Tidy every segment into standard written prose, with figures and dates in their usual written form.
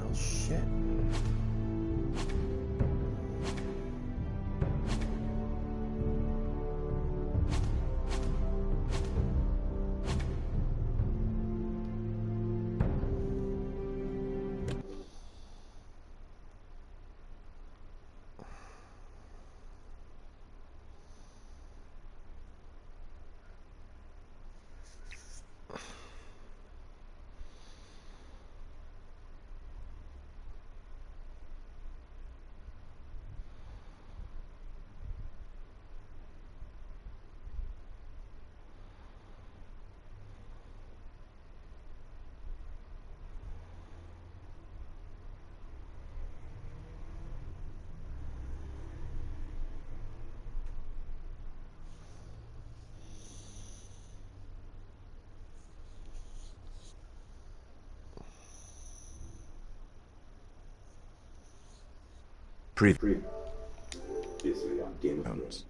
Oh, shit. Previously on Game of Thrones.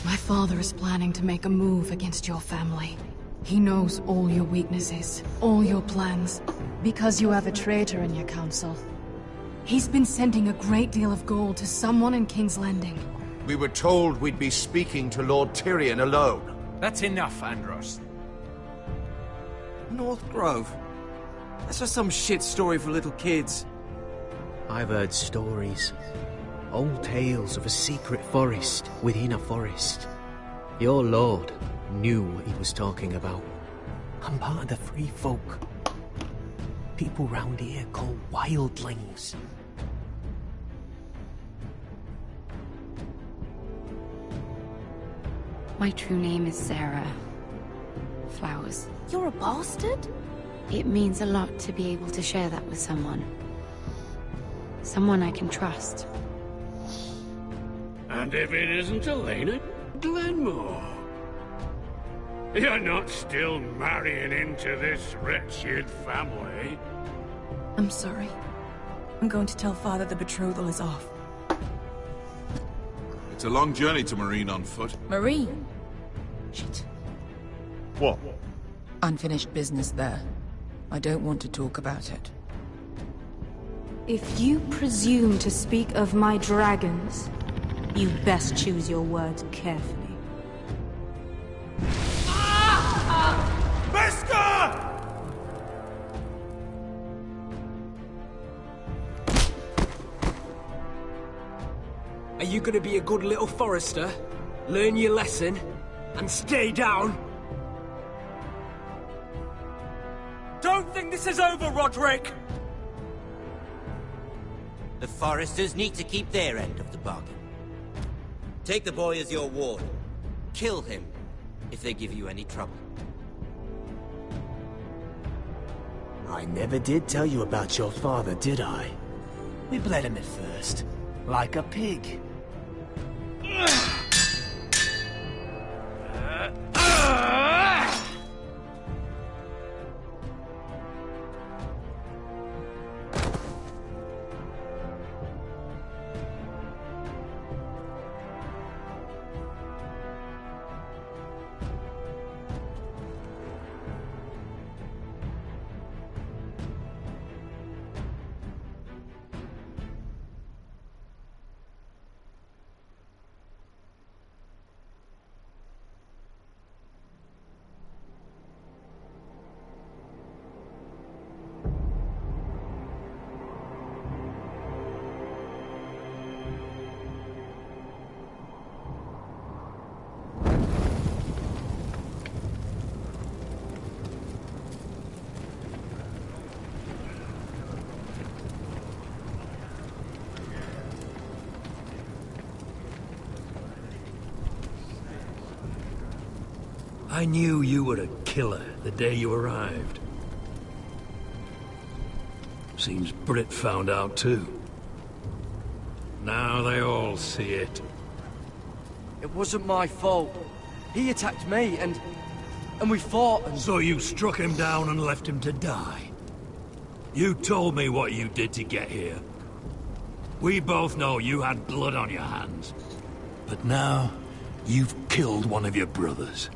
My father is planning to make a move against your family. He knows all your weaknesses, all your plans, because you have a traitor in your council. He's been sending a great deal of gold to someone in King's Landing. We were told we'd be speaking to Lord Tyrion alone. That's enough, Andros. North Grove? That's just some shit story for little kids. I've heard stories. Old tales of a secret forest within a forest. Your lord knew what he was talking about. I'm part of the free folk. People round here call wildlings. My true name is Sarah Flowers. You're a bastard? It means a lot to be able to share that with someone. Someone I can trust. And if it isn't Elena Glenmore? You're not still marrying into this wretched family? I'm sorry. I'm going to tell Father the betrothal is off. It's a long journey to Marine on foot. Marine? Shit. What? Unfinished business there. I don't want to talk about it. If you presume to speak of my dragons, you best choose your words carefully. Are you gonna be a good little forester? Learn your lesson? And stay down? Don't think this is over, Roderick! The foresters need to keep their end of the bargain. Take the boy as your ward. Kill him if they give you any trouble. I never did tell you about your father, did I? We bled him at first, like a pig. I knew you were a killer the day you arrived. Seems Britt found out too. Now they all see it. It wasn't my fault. He attacked me, and we fought, and... So you struck him down and left him to die? You told me what you did to get here. We both know you had blood on your hands. But now, you've killed one of your brothers.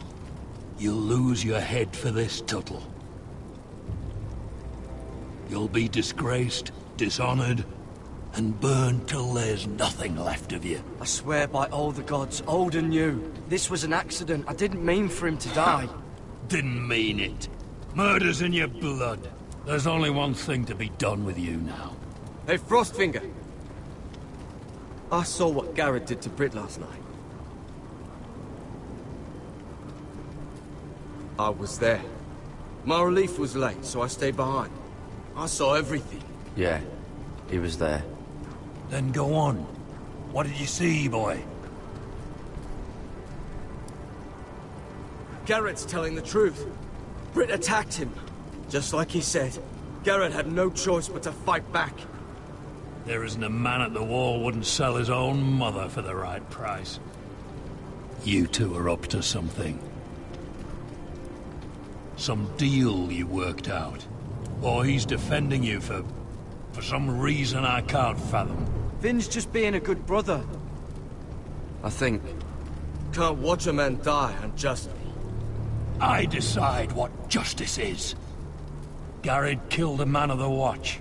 You'll lose your head for this, Tuttle. You'll be disgraced, dishonored, and burned till there's nothing left of you. I swear by all the gods, old and new, this was an accident. I didn't mean for him to die. Didn't mean it. Murder's in your blood. There's only one thing to be done with you now. Hey, Frostfinger. I saw what Garrett did to Britt last night. I was there. My relief was late, so I stayed behind. I saw everything. Yeah, he was there. Then go on. What did you see, boy? Garrett's telling the truth. Britt attacked him. Just like he said. Garrett had no choice but to fight back. There isn't a man at the wall wouldn't sell his own mother for the right price. You two are up to something. Some deal you worked out. Or he's defending you for some reason I can't fathom. Finn's just being a good brother. I think. Can't watch a man die unjustly. I decide what justice is. Garrett killed a man of the Watch.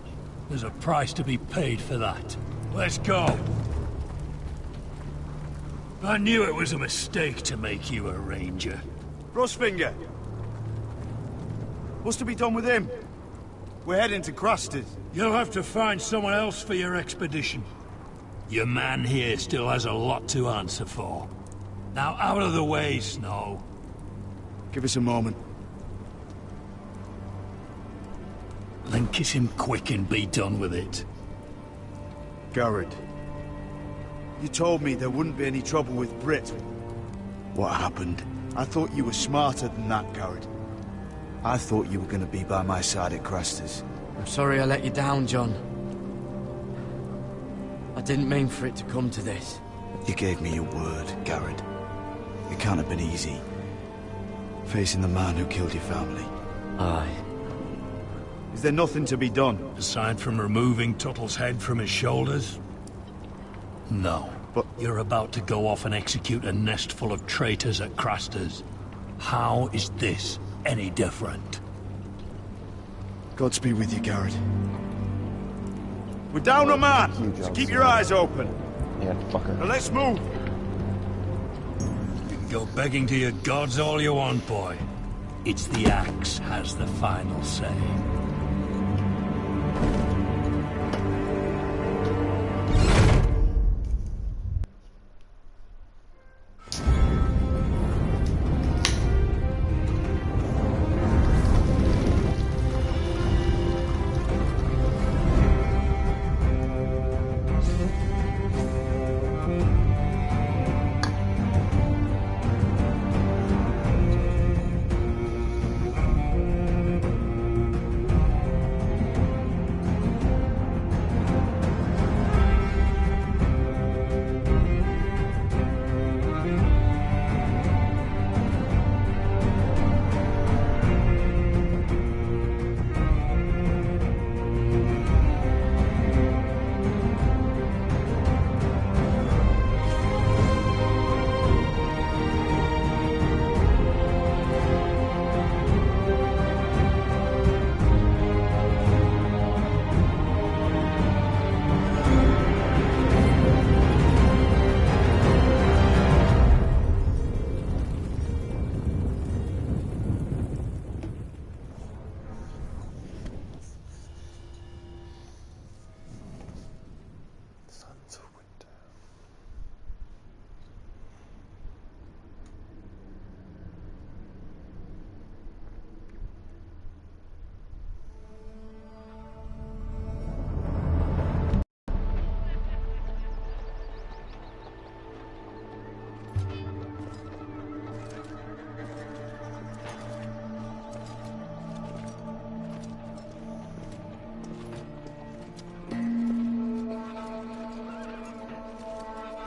There's a price to be paid for that. Let's go. I knew it was a mistake to make you a ranger. Frostfinger! What's to be done with him? We're heading to Crusters. You'll have to find someone else for your expedition. Your man here still has a lot to answer for. Now out of the way, Snow. Give us a moment. Then kiss him quick and be done with it. Garrett, you told me there wouldn't be any trouble with Britt. What happened? I thought you were smarter than that, Garrett. I thought you were going to be by my side at Crusters. I'm sorry I let you down, John. I didn't mean for it to come to this. You gave me your word, Garrett. It can't have been easy. Facing the man who killed your family. Aye. Is there nothing to be done? Aside from removing Tuttle's head from his shoulders? No. But you're about to go off and execute a nest full of traitors at Crusters. How is this any different? Godspeed with you, Garrett. We're down a man, so keep your eyes open. Yeah, fucker. Now let's move. You can go begging to your gods all you want, boy. It's the axe has the final say.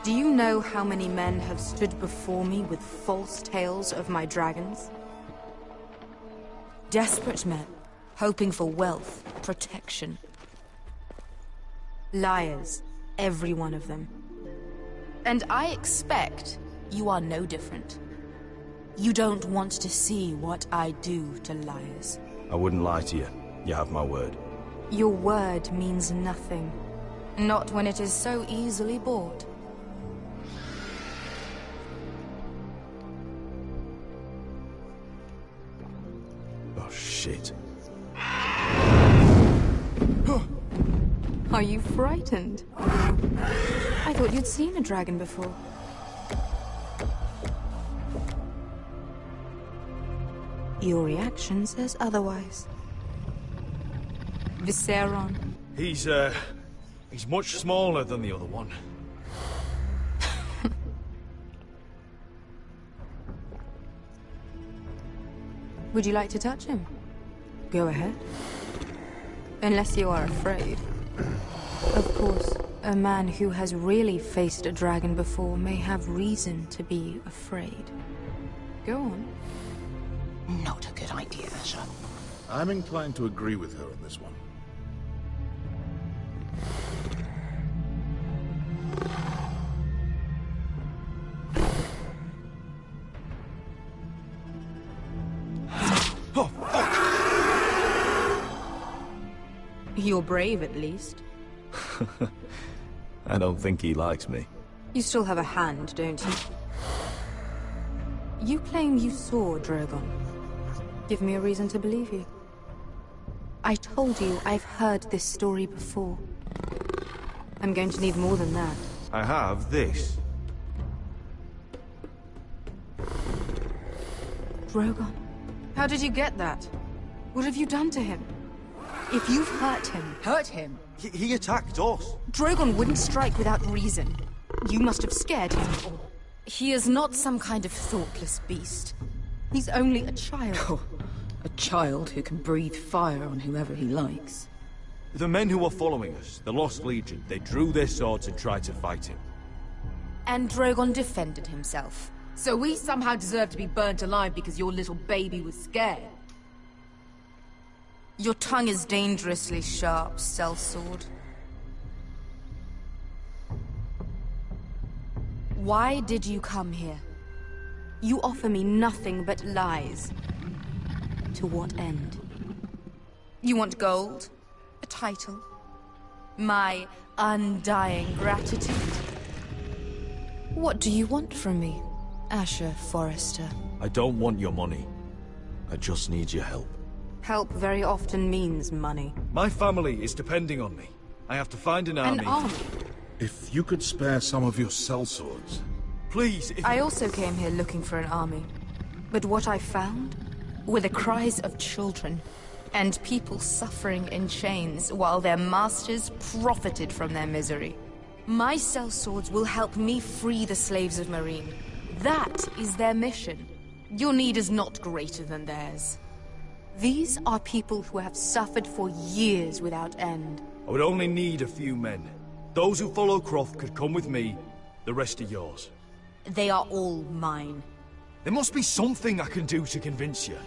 Do you know how many men have stood before me with false tales of my dragons? Desperate men, hoping for wealth, protection. Liars, every one of them. And I expect you are no different. You don't want to see what I do to liars. I wouldn't lie to you. You have my word. Your word means nothing. Not when it is so easily bought. Oh, shit. Are you frightened? I thought you'd seen a dragon before. Your reaction says otherwise. Viseron. He's much smaller than the other one. Would you like to touch him? Go ahead. Unless you are afraid. Of course, a man who has really faced a dragon before may have reason to be afraid. Go on. Not a good idea, Asher. I'm inclined to agree with her on this one. Oh, fuck! You're brave, at least. I don't think he likes me. You still have a hand, don't you? You claim you saw Drogon. Give me a reason to believe you. I told you I've heard this story before. I'm going to need more than that. I have this. Drogon. How did you get that? What have you done to him? If you've hurt him... Hurt him? He attacked us. Drogon wouldn't strike without reason. You must have scared him. He is not some kind of thoughtless beast. He's only a child. Oh, a child who can breathe fire on whoever he likes. The men who were following us, the Lost Legion, they drew their swords and tried to fight him. And Drogon defended himself. So we somehow deserve to be burnt alive because your little baby was scared? Your tongue is dangerously sharp, sellsword. Why did you come here? You offer me nothing but lies. To what end? You want gold? A title? My undying gratitude? What do you want from me, Asher Forrester? I don't want your money. I just need your help. Help very often means money. My family is depending on me. I have to find an army. An army? If you could spare some of your sellswords. Please, I also came here looking for an army. But what I found were the cries of children, and people suffering in chains while their masters profited from their misery. My sellswords will help me free the slaves of Meereen. That is their mission. Your need is not greater than theirs. These are people who have suffered for years without end. I would only need a few men. Those who follow Croft could come with me, the rest are yours. They are all mine. There must be something I can do to convince you.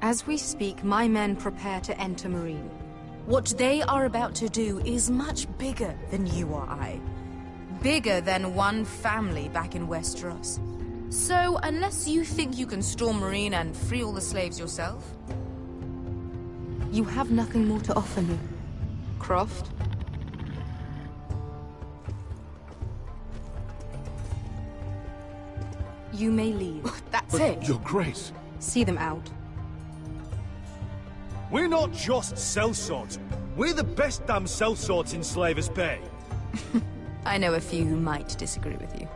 As we speak, my men prepare to enter Meereen. What they are about to do is much bigger than you or I. Bigger than one family back in Westeros. So, unless you think you can storm Meereen and free all the slaves yourself, you have nothing more to offer me, Croft. You may leave. That's But it. Your Grace. See them out. We're not just sellswords. We're the best damn sellswords in Slavers Bay. I know a few who might disagree with you.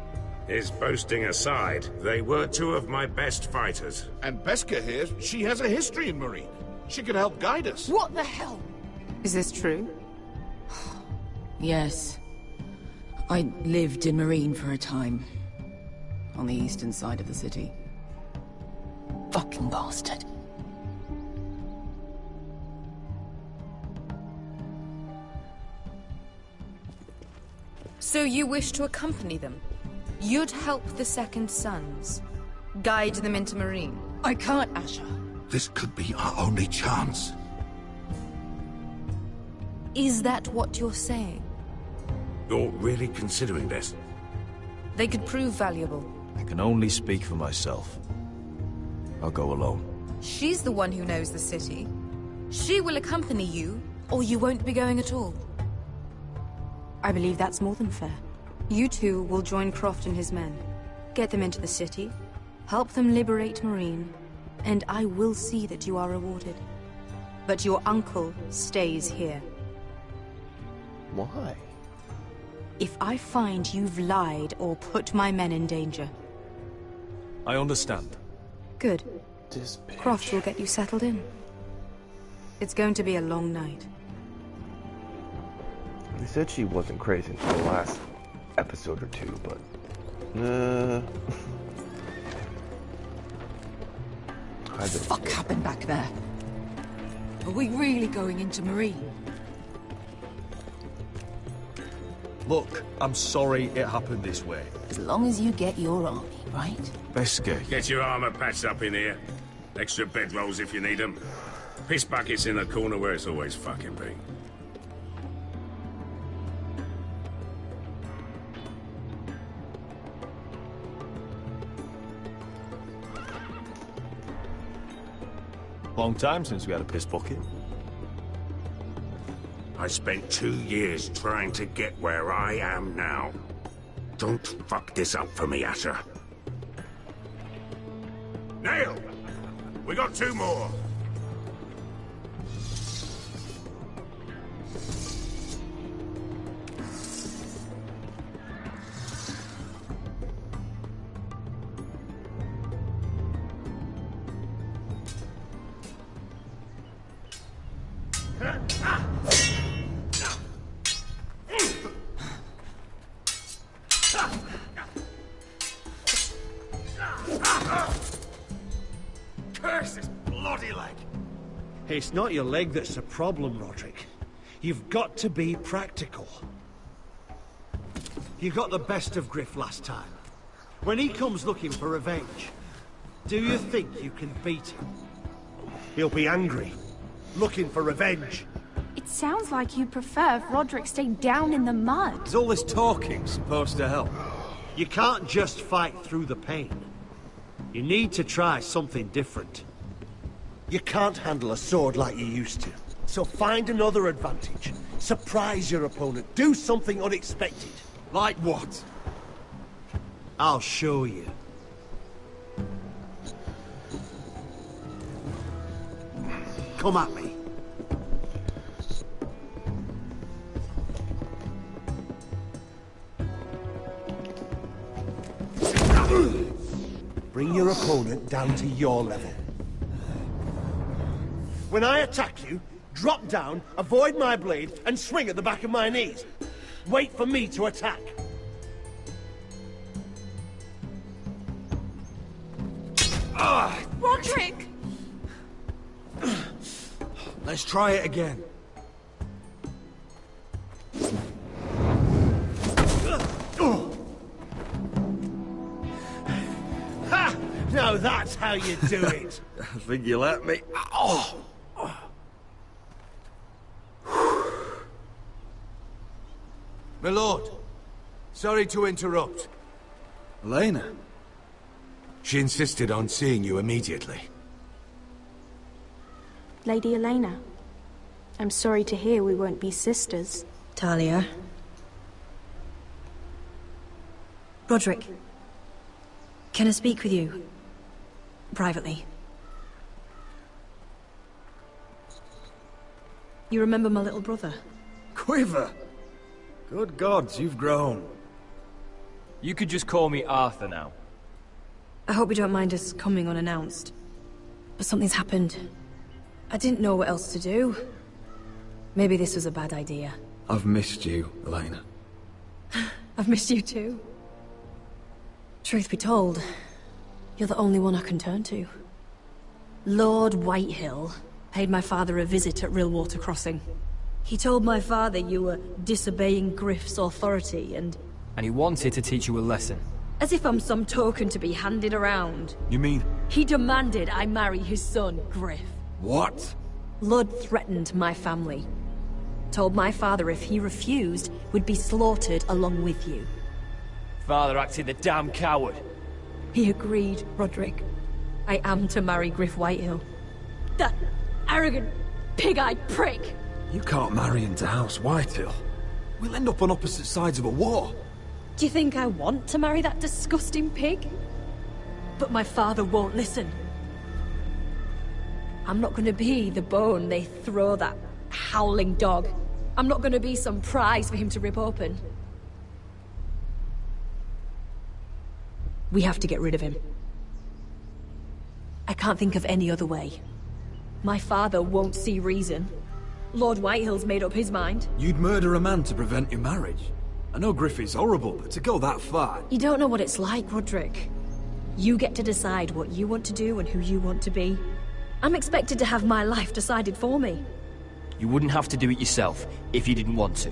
His boasting aside, they were two of my best fighters. And Beskha here, she has a history in Meereen. She can help guide us. What the hell? Is this true? Yes. I lived in Meereen for a time. On the eastern side of the city. Fucking bastard. So you wish to accompany them? You'd help the Second Sons? Guide them into Meereen? I can't, Asher. This could be our only chance. Is that what you're saying? You're really considering this? They could prove valuable. I can only speak for myself. I'll go alone. She's the one who knows the city. She will accompany you, or you won't be going at all. I believe that's more than fair. You two will join Croft and his men. Get them into the city, help them liberate Marine, and I will see that you are rewarded. But your uncle stays here. Why? If I find you've lied or put my men in danger. I understand. Good. This bitch. Croft will get you settled in. It's going to be a long night. They said she wasn't crazy until the last episode or two, but... What the fuck happened back there? Are we really going into Marine? Look, I'm sorry it happened this way. As long as you get your army, right? Beske. Get your armor patched up in here. Extra bedrolls if you need them. Piss buckets in the corner where it's always fucking been. Long time since we had a piss bucket. I spent 2 years trying to get where I am now. Don't fuck this up for me, Asher. Nail! We got 2 more! Curse this bloody leg! It's not your leg that's the problem, Roderick. You've got to be practical. You got the best of Griff last time. When he comes looking for revenge, do you think you can beat him? He'll be angry, looking for revenge. It sounds like you'd prefer if Roderick stayed down in the mud. Is all this talking supposed to help? You can't just fight through the pain. You need to try something different. You can't handle a sword like you used to. So find another advantage. Surprise your opponent. Do something unexpected. Like what? I'll show you. Come at me. Bring your opponent down to your level. When I attack you, drop down, avoid my blade, and swing at the back of my knees. Wait for me to attack. Roderick! Let's try it again. Ha! Now that's how you do it. I think you let me. Oh! My lord, sorry to interrupt. Elena? She insisted on seeing you immediately. Lady Elena, I'm sorry to hear we won't be sisters. Talia. Roderick. Can I speak with you? Privately. You remember my little brother? Quiver! Good gods, you've grown. You could just call me Arthur now. I hope you don't mind us coming unannounced. But something's happened. I didn't know what else to do. Maybe this was a bad idea. I've missed you, Elena. I've missed you too. Truth be told, you're the only one I can turn to. Lord Whitehill paid my father a visit at Rillwater Crossing. He told my father you were disobeying Griff's authority and he wanted to teach you a lesson. as if I'm some token to be handed around. You mean? He demanded I marry his son, Griff. What? Lud threatened my family. Told my father if he refused, would be slaughtered along with you. Father acted the damn coward. He agreed, Roderick. I am to marry Griff Whitehill. That arrogant, pig-eyed prick! You can't marry into House Whitehill. We'll end up on opposite sides of a war. Do you think I want to marry that disgusting pig? But my father won't listen. I'm not gonna be the bone they throw that howling dog. I'm not gonna be some prize for him to rip open. We have to get rid of him. I can't think of any other way. My father won't see reason. Lord Whitehill's made up his mind. You'd murder a man to prevent your marriage. I know Griffith's horrible, but to go that far... You don't know what it's like, Roderick. You get to decide what you want to do and who you want to be. I'm expected to have my life decided for me. You wouldn't have to do it yourself if you didn't want to.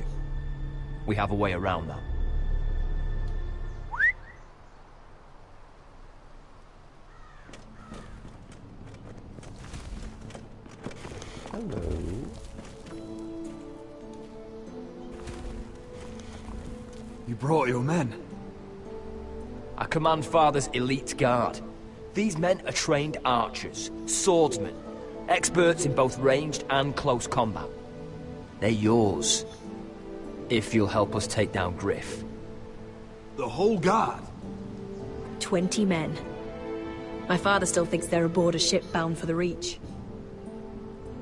We have a way around that. Hello. You brought your men. I command Father's elite guard. These men are trained archers, swordsmen, experts in both ranged and close combat. They're yours, if you'll help us take down Griff. The whole guard? 20 men. My father still thinks they're aboard a ship bound for the Reach.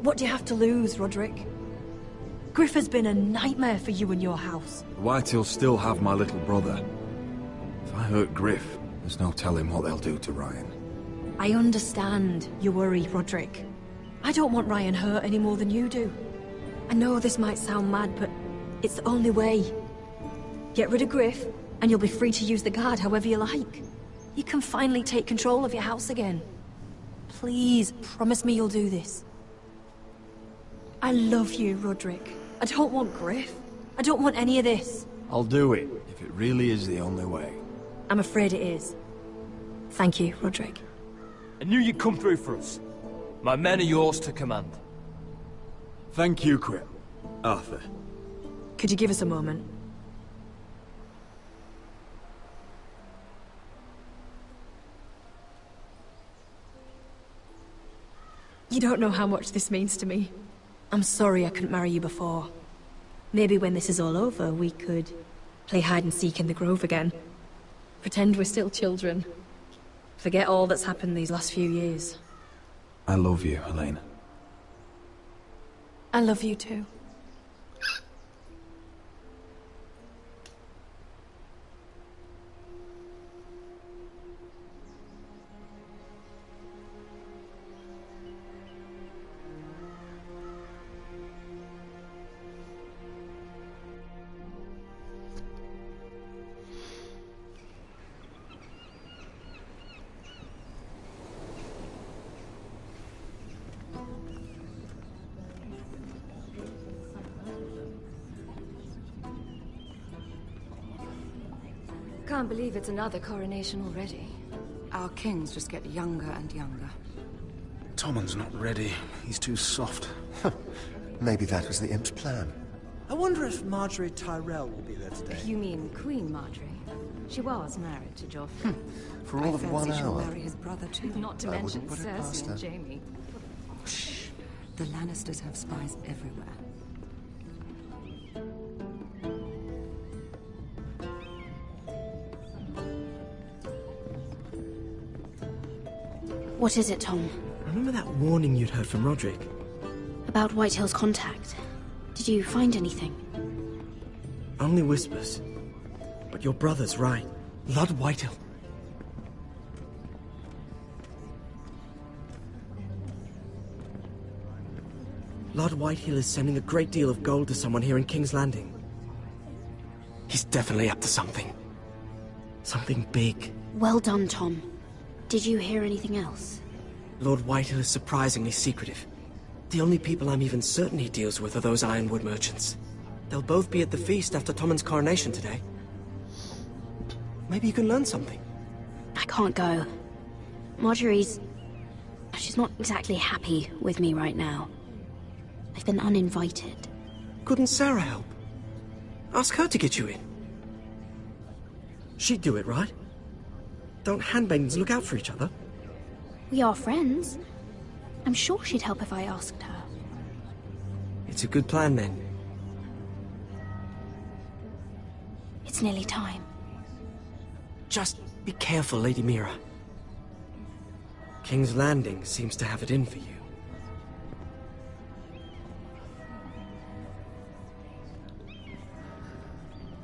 What do you have to lose, Roderick? Griff has been a nightmare for you and your house. Whitehills still have my little brother. If I hurt Griff, there's no telling what they'll do to Ryan. I understand your worry, Roderick. I don't want Ryan hurt any more than you do. I know this might sound mad, but it's the only way. Get rid of Griff, and you'll be free to use the guard however you like. You can finally take control of your house again. Please, promise me you'll do this. I love you, Roderick. I don't want Griff. I don't want any of this. I'll do it, if it really is the only way. I'm afraid it is. Thank you, Roderick. I knew you'd come through for us. My men are yours to command. Thank you, Quip. Arthur. Could you give us a moment? You don't know how much this means to me. I'm sorry I couldn't marry you before. Maybe when this is all over, we could play hide and seek in the grove again. Pretend we're still children. Forget all that's happened these last few years. I love you, Helena. I love you too. Can't believe it's another coronation already. Our kings just get younger and younger. Tommen's not ready. He's too soft. Maybe that was the imp's plan. I wonder if Marjorie Tyrell will be there today. You mean Queen Marjorie? She was married to Joffrey. For all of 1 she'll hour. marry his brother too. Not to I mention wouldn't put it past Cersei her. and Jaime. Shh. The Lannisters have spies everywhere. What is it, Tom? Remember that warning you'd heard from Roderick? About Whitehill's contact. Did you find anything? Only whispers. But your brother's right. Lord Whitehill. Lord Whitehill is sending a great deal of gold to someone here in King's Landing. He's definitely up to something. Something big. Well done, Tom. Did you hear anything else? Lord Whitehill is surprisingly secretive. The only people I'm even certain he deals with are those ironwood merchants. They'll both be at the feast after Tommen's coronation today. Maybe you can learn something. I can't go. Marjorie's... she's not exactly happy with me right now. I've been uninvited. Couldn't Sarah help? Ask her to get you in. She'd do it, right? Don't handmaidens look out for each other? We are friends. I'm sure she'd help if I asked her. It's a good plan, then. It's nearly time. Just be careful, Lady Mira. King's Landing seems to have it in for you.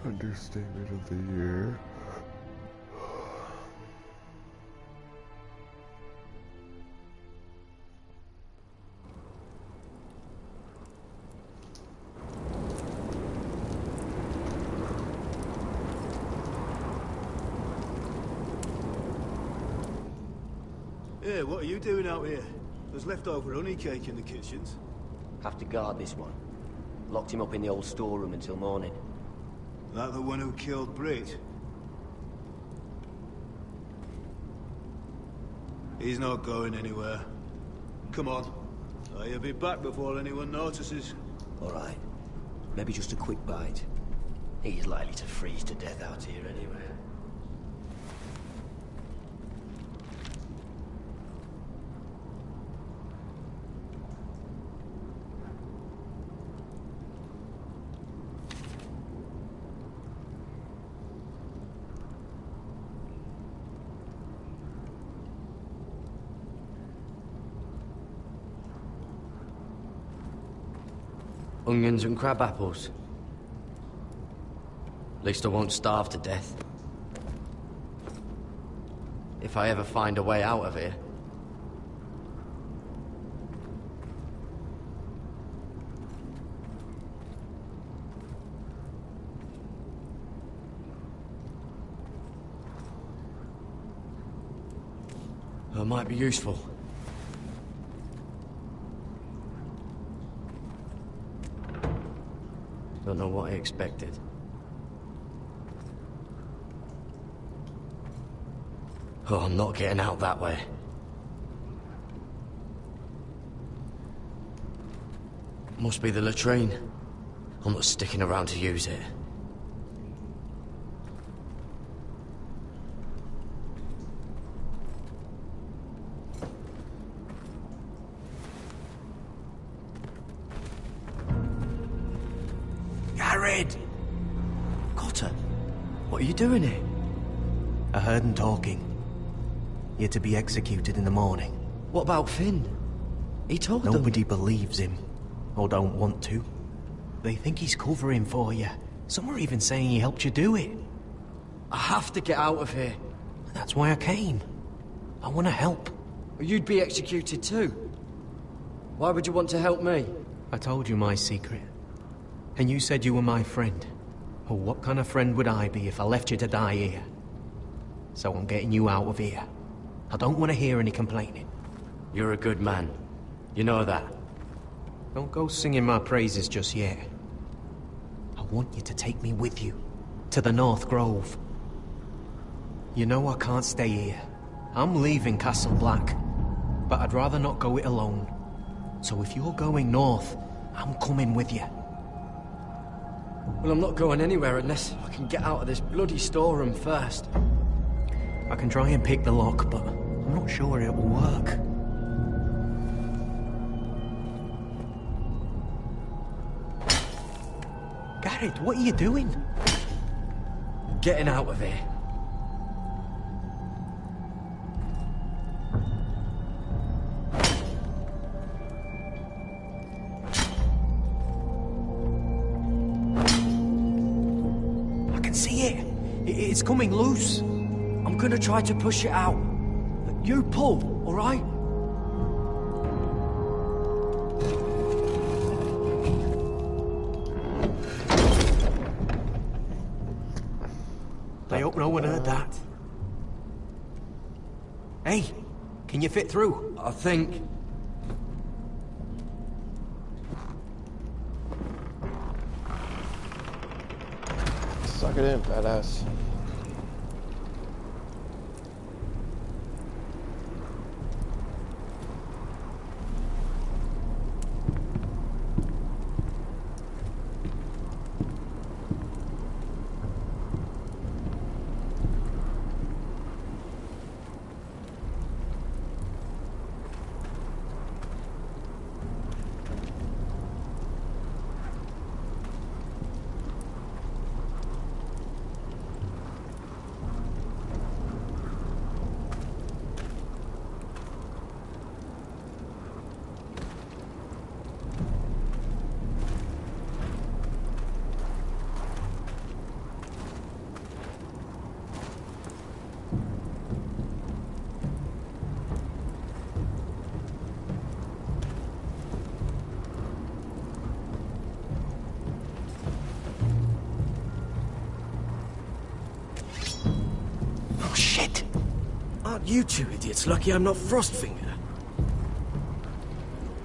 Understatement of the year. Hey, what are you doing out here? There's leftover honey cake in the kitchens. Have to guard this one. Locked him up in the old storeroom until morning. That the one who killed Brit? He's not going anywhere. Come on. You'll be back before anyone notices. All right. Maybe just a quick bite. He's likely to freeze to death out here anyway. Onions and crab apples. At least I won't starve to death. If I ever find a way out of here. It might be useful. Don't know what I expected. Oh, I'm not getting out that way. Must be the latrine. I'm not sticking around to use it. Cotter, what are you doing here? I heard him talking. You're to be executed in the morning. What about Finn? He told them... Nobody believes him, or don't want to. They think he's covering for you. Some are even saying he helped you do it. I have to get out of here. That's why I came. I want to help. You'd be executed too. Why would you want to help me? I told you my secret. And you said you were my friend. Well, what kind of friend would I be if I left you to die here? So I'm getting you out of here. I don't want to hear any complaining. You're a good man. You know that. Don't go singing my praises just yet. I want you to take me with you. To the North Grove. You know I can't stay here. I'm leaving Castle Black. But I'd rather not go it alone. So if you're going north, I'm coming with you. Well, I'm not going anywhere unless I can get out of this bloody storeroom first. I can try and pick the lock, but I'm not sure it will work. Garrett, what are you doing? Getting out of here. It's coming loose. I'm gonna try to push it out. You pull, all right? I hope no one heard that. Hey, can you fit through? I think... Suck it in, badass. you two idiots lucky I'm not Frostfinger.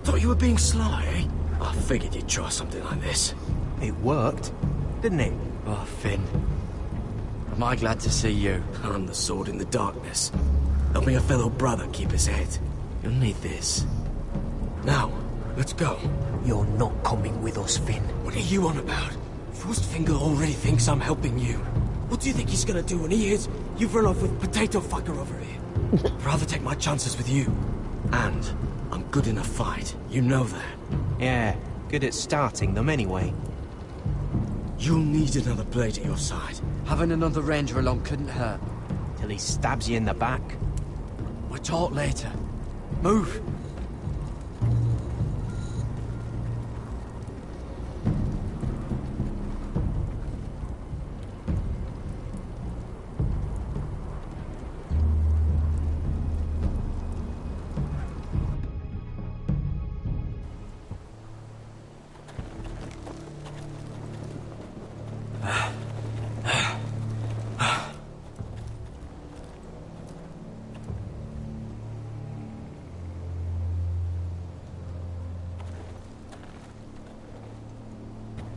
Thought you were being sly, eh? I figured you'd try something like this. It worked, didn't it? Oh, Finn. Am I glad to see you? I'm the sword in the darkness. Helping a fellow brother keep his head. You'll need this. Now, let's go. You're not coming with us, Finn. What are you on about? Frostfinger already thinks I'm helping you. What do you think he's gonna do when he hears you've run off with Potato Fucker over here? I'd rather take my chances with you. And I'm good in a fight. You know that. Yeah, good at starting them anyway. You'll need another blade at your side. Having another ranger along couldn't hurt. Till he stabs you in the back. We'll talk later. Move!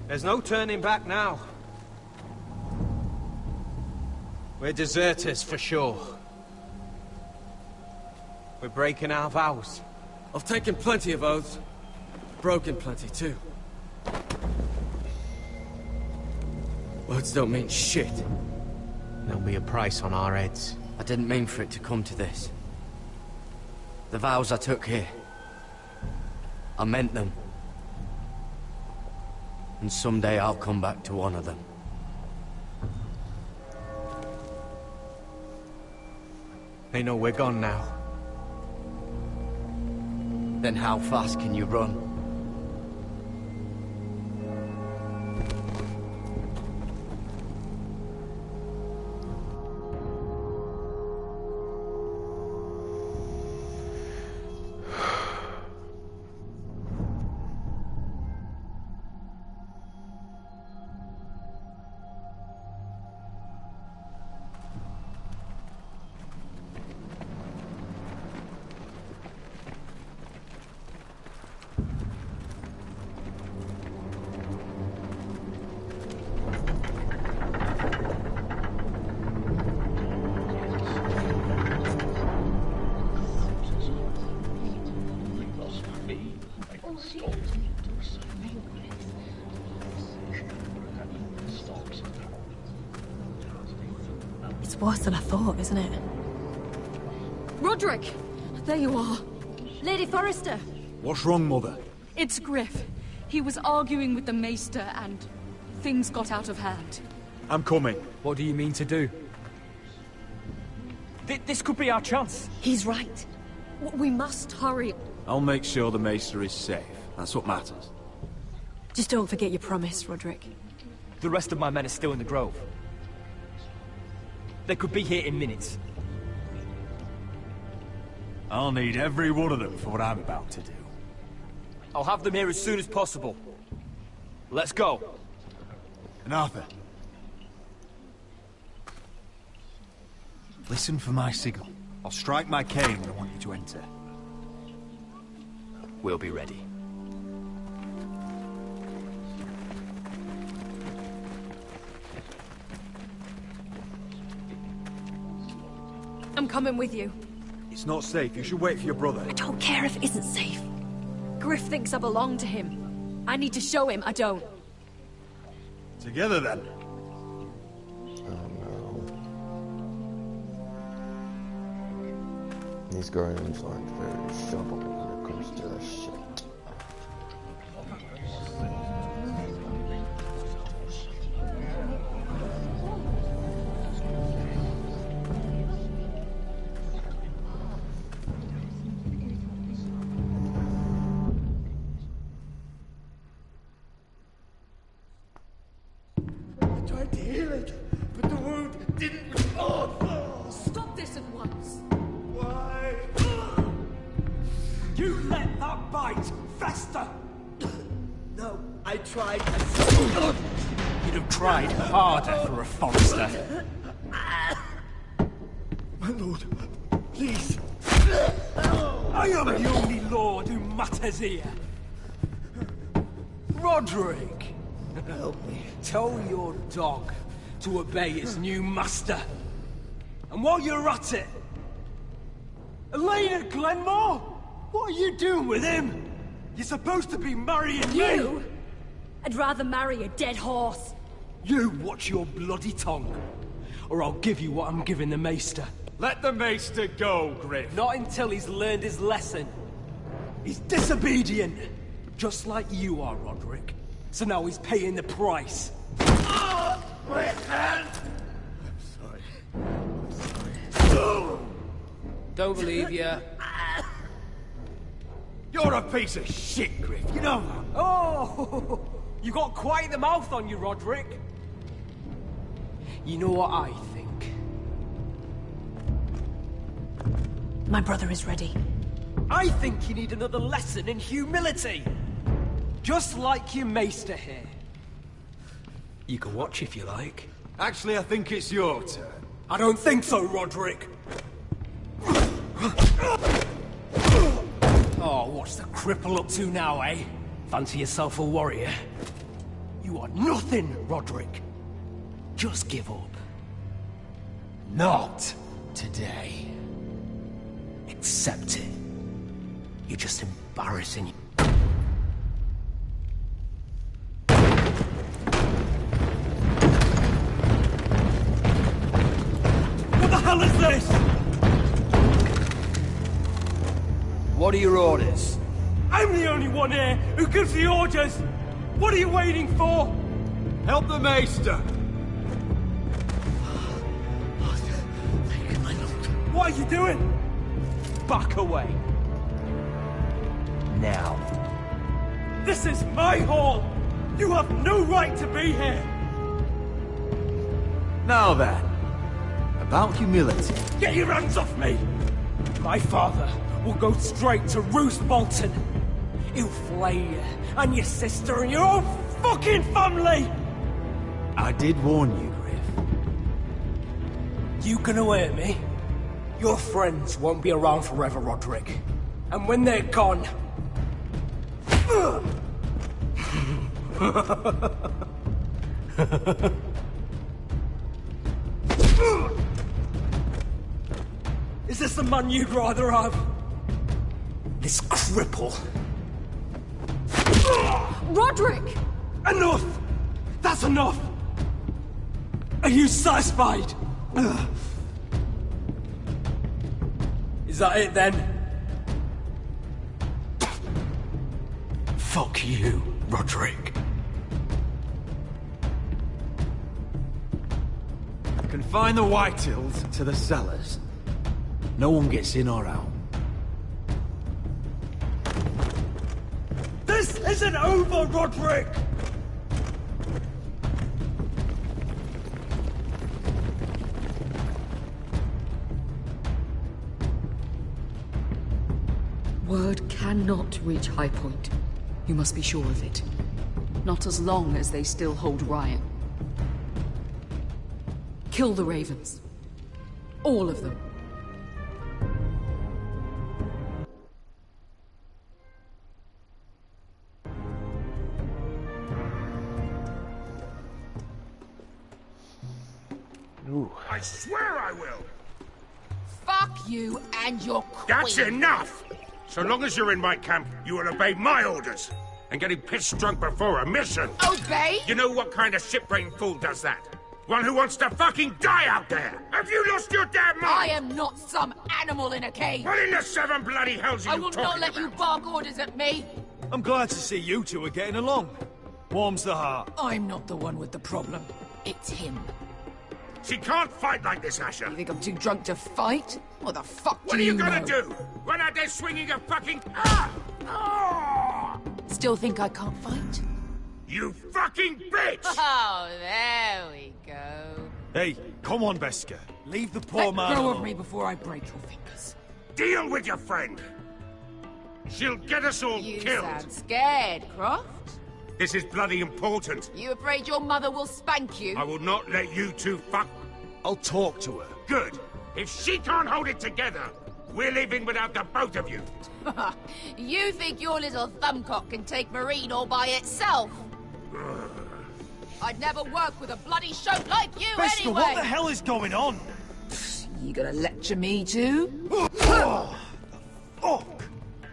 There's no turning back now. We're deserters for sure. We're breaking our vows. I've taken plenty of oaths. Broken plenty too. Words don't mean shit. There'll be a price on our heads. I didn't mean for it to come to this. The vows I took here, I meant them. And someday I'll come back to honor them. They know we're gone now. Then how fast can you run? It's worse than I thought, isn't it? Roderick! There you are. Lady Forrester. What's wrong, Mother? It's Griff. He was arguing with the Maester and things got out of hand. I'm coming. What do you mean to do? This could be our chance. He's right. We must hurry. I'll make sure the Maester is safe. That's what matters. Just don't forget your promise, Roderick. The rest of my men are still in the grove. They could be here in minutes. I'll need every one of them for what I'm about to do. I'll have them here as soon as possible. Let's go. And Arthur. Listen for my signal. I'll strike my cane when I want you to enter. We'll be ready. I'm coming with you. It's not safe. You should wait for your brother. I don't care if it isn't safe. Griff thinks I belong to him. I need to show him I don't. Together, then. These guardians aren't very sharp when it comes to that shit. I tried to heal it, but the wound didn't respond. Stop this at once. Why? You let that bite fester! No, I tried. You'd have tried harder for a Forrester. My lord, Please. I am the only lord who matters here. Roderick, help me. Tell your dog to obey his new master. And while you're at it, Elena Glenmore, what are you doing with him? You're supposed to be marrying You? me. I'd rather marry a dead horse. You watch your bloody tongue, or I'll give you what I'm giving the Maester. Let the Maester go, Griff. Not until he's learned his lesson. He's disobedient, just like you are, Roderick. So now he's paying the price. My hand! I'm sorry. Don't believe you. You're a piece of shit, Griff. You know that. Oh, you got quite the mouth on you, Roderick. You know what I think? My brother is ready. I think you need another lesson in humility. Just like your maester here. You can watch if you like. Actually, I think it's your turn. I don't think so, Roderick. Oh, what's the cripple up to now, eh? Fancy yourself a warrior? You are nothing, Roderick. Just give up. Not today. Accept it. You're just embarrassing. What the hell is this? What are your orders? I'm the only one here who gives the orders! What are you waiting for? Help the Maester! What are you doing? Back away. Now. This is my hall! You have no right to be here! Now then, about humility. Get your hands off me! My father will go straight to Roose Bolton. He'll flay you, and your sister, and your whole fucking family! I did warn you, Griff. You can hear me? Your friends won't be around forever, Roderick. And when they're gone... Is this the man you'd rather have? This cripple? Roderick! Enough! That's enough! Are you satisfied? Is that it then? Fuck you, Roderick. Confine the Whitehills to the cellars. No one gets in or out. This isn't over, Roderick! Word cannot reach High Point. You must be sure of it. Not as long as they still hold Ryan. Kill the Ravens. All of them. Ooh. I swear I will! Fuck you and your queen. That's enough! So long as you're in my camp, you will obey my orders. And getting pissed drunk before a mission. Obey? You know what kind of ship-brained fool does that? One who wants to fucking die out there! Have you lost your damn mind? I am not some animal in a cage. What in the seven bloody hells are I you will talking not let about? you bark orders at me. I'm glad to see you two are getting along. Warms the heart. I'm not the one with the problem. It's him. She can't fight like this, Asher. You think I'm too drunk to fight? What the fuck What do are you know? gonna do? Run out there swinging a fucking... Ah! Ah! Still think I can't fight? You fucking bitch! Oh, there we go. Hey, come on, Beskar. Leave the poor Let man go alone. of me before I break your fingers. Deal with your friend. She'll get us all You killed. sound scared, Croft. This is bloody important. You afraid your mother will spank you? I will not let you two fuck... I'll talk to her. Good. If she can't hold it together, we're leaving without the both of you. You think your little thumbcock can take Marine all by itself? I'd never work with a bloody shote like you Beskha, anyway! what the hell is going on? You gonna lecture me too? Fuck!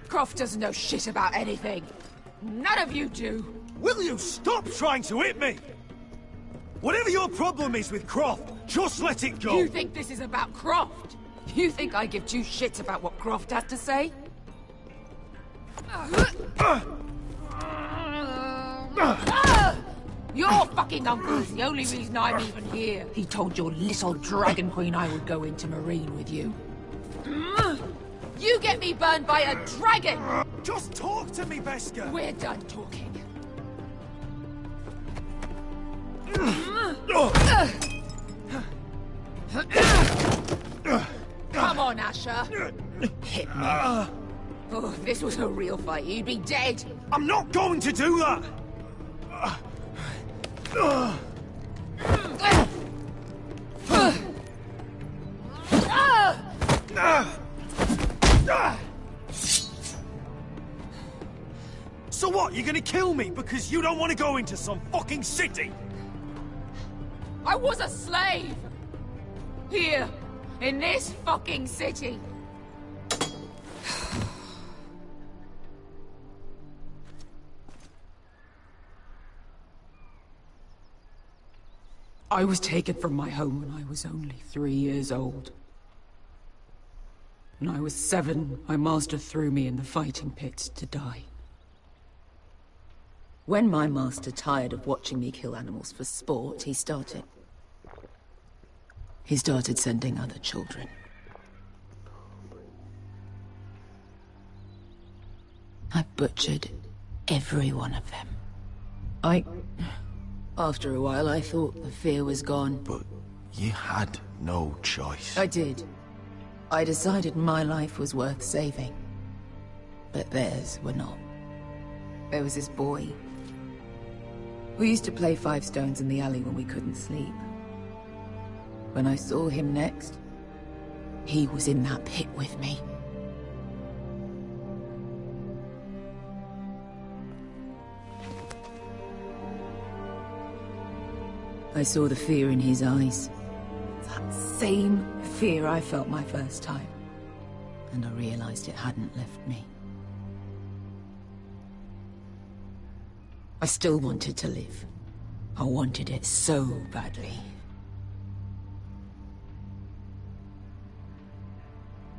Croft doesn't know shit about anything. None of you do. Will you stop trying to hit me? Whatever your problem is with Croft, just let it go. You think this is about Croft? You think I give two shits about what Croft has to say? Your fucking uncle is the only reason I'm even here. He told your little dragon queen I would go into Marine with you. You get me burned by a dragon! Just talk to me, Beskha! We're done talking. Come on, Asher. Hit me. Oh, if this was a real fight, you'd be dead. I'm not going to do that! So what, you're gonna kill me because you don't want to go into some fucking city? I was a slave! Here, in this fucking city. I was taken from my home when I was only 3 years old. When I was 7, my master threw me in the fighting pits to die. When my master tired of watching me kill animals for sport, he started sending other children. I butchered every one of them. After a while, I thought the fear was gone. But you had no choice. I did. I decided my life was worth saving. But theirs were not. There was this boy. We used to play 5 stones in the alley when we couldn't sleep. When I saw him next, he was in that pit with me. I saw the fear in his eyes. That same fear I felt my first time. And I realized it hadn't left me. I still wanted to live. I wanted it so badly.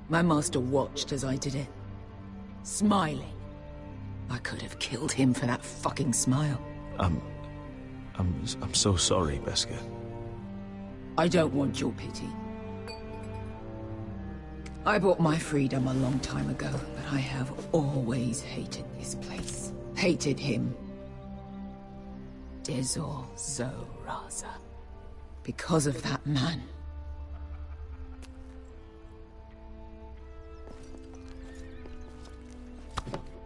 My master watched as I did it, smiling. I could have killed him for that fucking smile. I'm so sorry, Beskha. I don't want your pity. I bought my freedom a long time ago, but I have always hated this place. Hated him. Dezor Zoraza. Because of that man.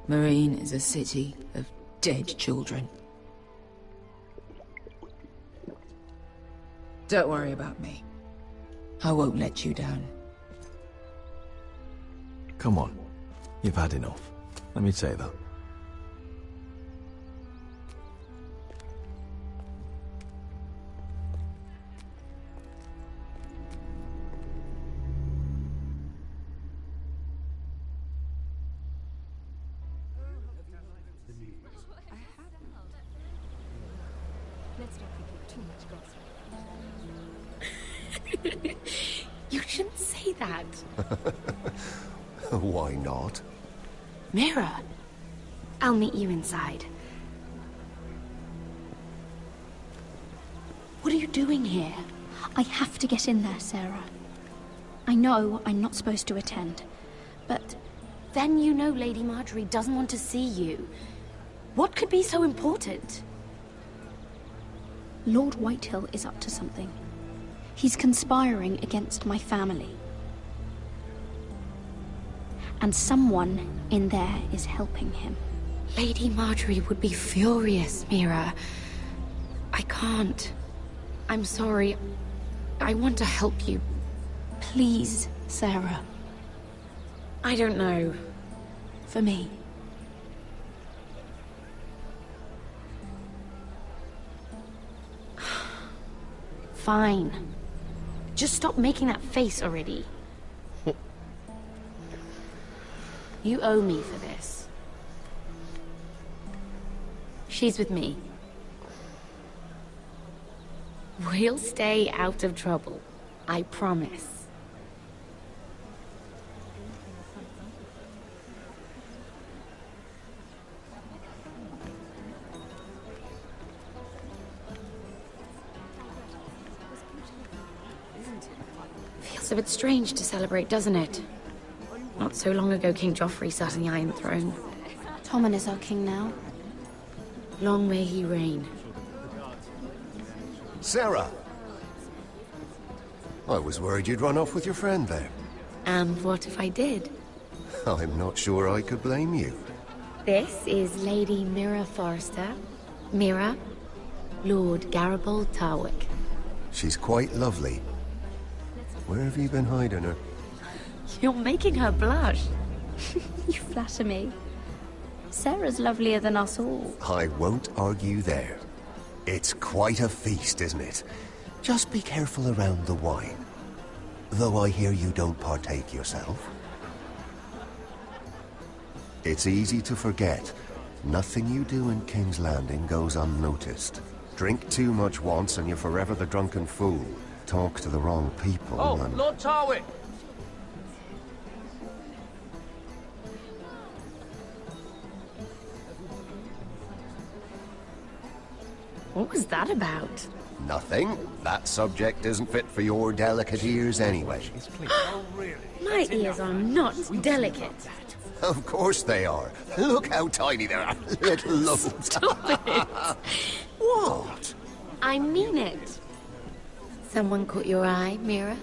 Marine is a city of dead children. Don't worry about me. I won't let you down. Come on. You've had enough. Let me say that. You shouldn't say that. Why not? Mira, I'll meet you inside. What are you doing here? I have to get in there, Sarah. I know I'm not supposed to attend, but Then you know Lady Marjorie doesn't want to see you. What could be so important? Lord Whitehill is up to something. He's conspiring against my family. And someone in there is helping him. Lady Marjorie would be furious, Mira. I can't. I'm sorry. I want to help you. Please, Sarah. I don't know. For me. Fine. Just stop making that face already. You owe me for this. She's with me. We'll stay out of trouble. I promise. Feels a bit strange to celebrate, doesn't it? Not so long ago, King Joffrey sat on the Iron Throne. Tommen is our king now. Long may he reign. Sarah! I was worried you'd run off with your friend there. And what if I did? I'm not sure I could blame you. This is Lady Mira Forrester. Mira, Lord Garibald Tarwick. She's quite lovely. Where have you been hiding her? You're making her blush. You flatter me. Sarah's lovelier than us all. I won't argue there. It's quite a feast, isn't it? Just be careful around the wine. Though I hear you don't partake yourself. It's easy to forget. Nothing you do in King's Landing goes unnoticed. Drink too much once and you're forever the drunken fool. Talk to the wrong people and... Lord Tarwick! What was that about? Nothing. That subject isn't fit for your delicate ears anyway. My ears are not delicate. Of course they are. Look how tiny they are. Little lobes. Stop it! What? I mean it. Someone caught your eye, Mira?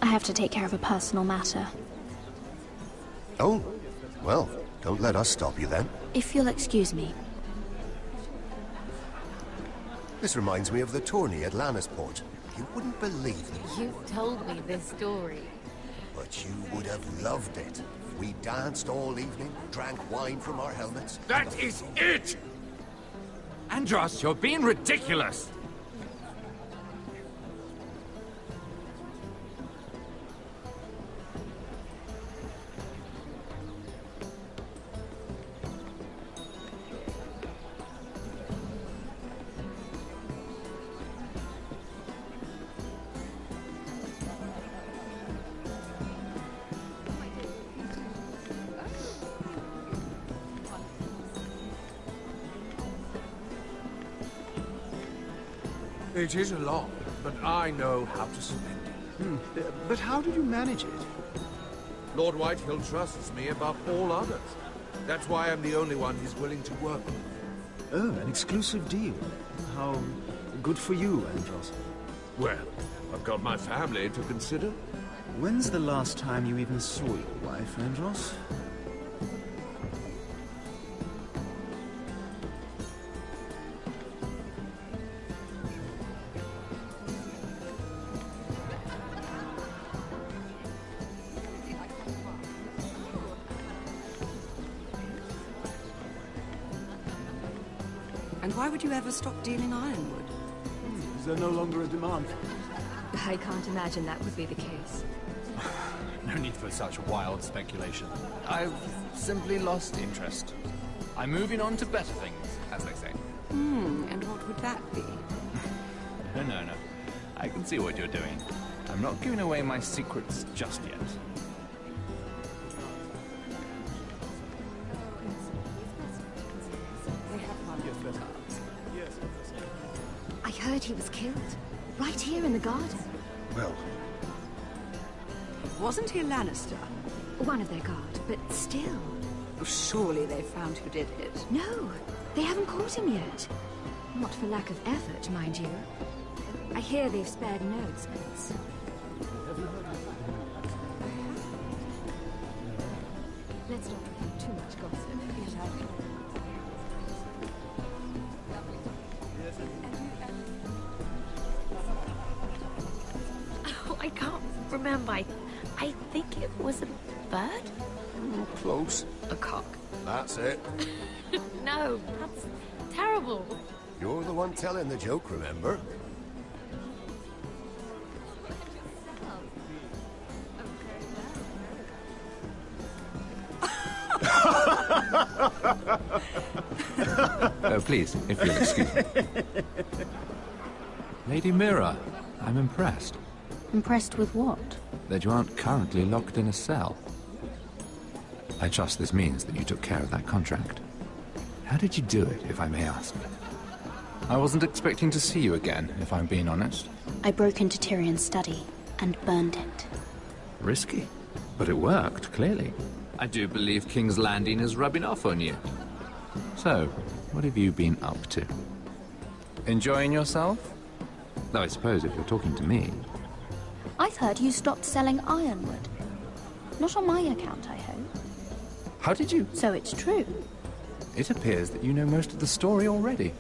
I have to take care of a personal matter. Oh, well, don't let us stop you then. If you'll excuse me. This reminds me of the tourney at Lannisport. You wouldn't believe it. You've told me this story. But you would have loved it. We danced all evening, drank wine from our helmets. That is it! Andros, you're being ridiculous! It is a lot, but I know how to spend it. But how did you manage it? Lord Whitehill trusts me above all others. That's why I'm the only one he's willing to work with. Oh, an exclusive deal. How good for you, Andros. Well, I've got my family to consider. When's the last time you even saw your wife, Andros? And why would you ever stop dealing ironwood? Is there no longer a demand? I can't imagine that would be the case. No need for such wild speculation. I've simply lost interest. I'm moving on to better things, as they say. And what would that be? No. I can see what you're doing. I'm not giving away my secrets just yet. I heard he was killed. Right here in the garden. Well... Wasn't he a Lannister? One of their guard, but still. Surely they found who did it. No, they haven't caught him yet. Not for lack of effort, mind you. I hear they've spared no expense. Let's not repeat too much gossip. remember. I think it was a bird? Close. A cock. That's it. No, that's terrible. You're the one telling the joke, remember? Oh, please, if you'll excuse me. Lady Mira, I'm impressed. Impressed with what? That you aren't currently locked in a cell. I trust this means that you took care of that contract. How did you do it, if I may ask? I wasn't expecting to see you again, if I'm being honest. I broke into Tyrion's study and burned it. Risky. But it worked, clearly. I do believe King's Landing is rubbing off on you. So, what have you been up to? Enjoying yourself? Though I suppose if you're talking to me... I've heard you stopped selling ironwood. Not on my account, I hope. How did you... So it's true. It appears that you know most of the story already.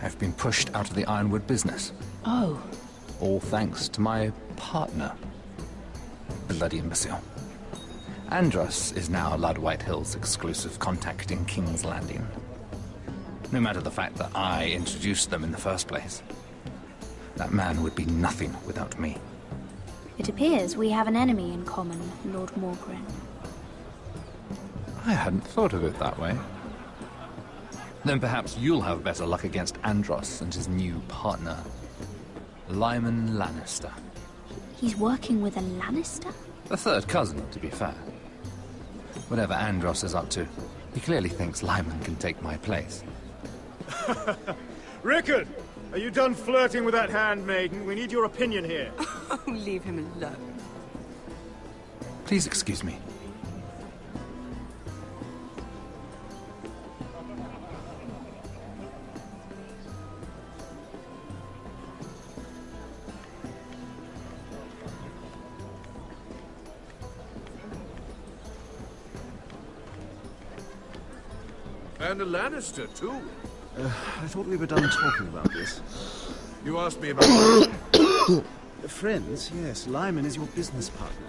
I've been pushed out of the ironwood business. Oh. All thanks to my partner. Bloody imbecile. Andros is now Lud Whitehill's exclusive contact in King's Landing. No matter the fact that I introduced them in the first place. That man would be nothing without me. It appears we have an enemy in common, Lord Morgren. I hadn't thought of it that way. Then perhaps you'll have better luck against Andros and his new partner, Lyman Lannister. He's working with a Lannister? A third cousin, to be fair. Whatever Andros is up to, he clearly thinks Lyman can take my place. Rickard! Are you done flirting with that handmaiden? We need your opinion here. Oh, leave him alone. Please excuse me. And a Lannister, too. I thought we were done talking about this. You asked me about... Friends, yes. Lyman is your business partner.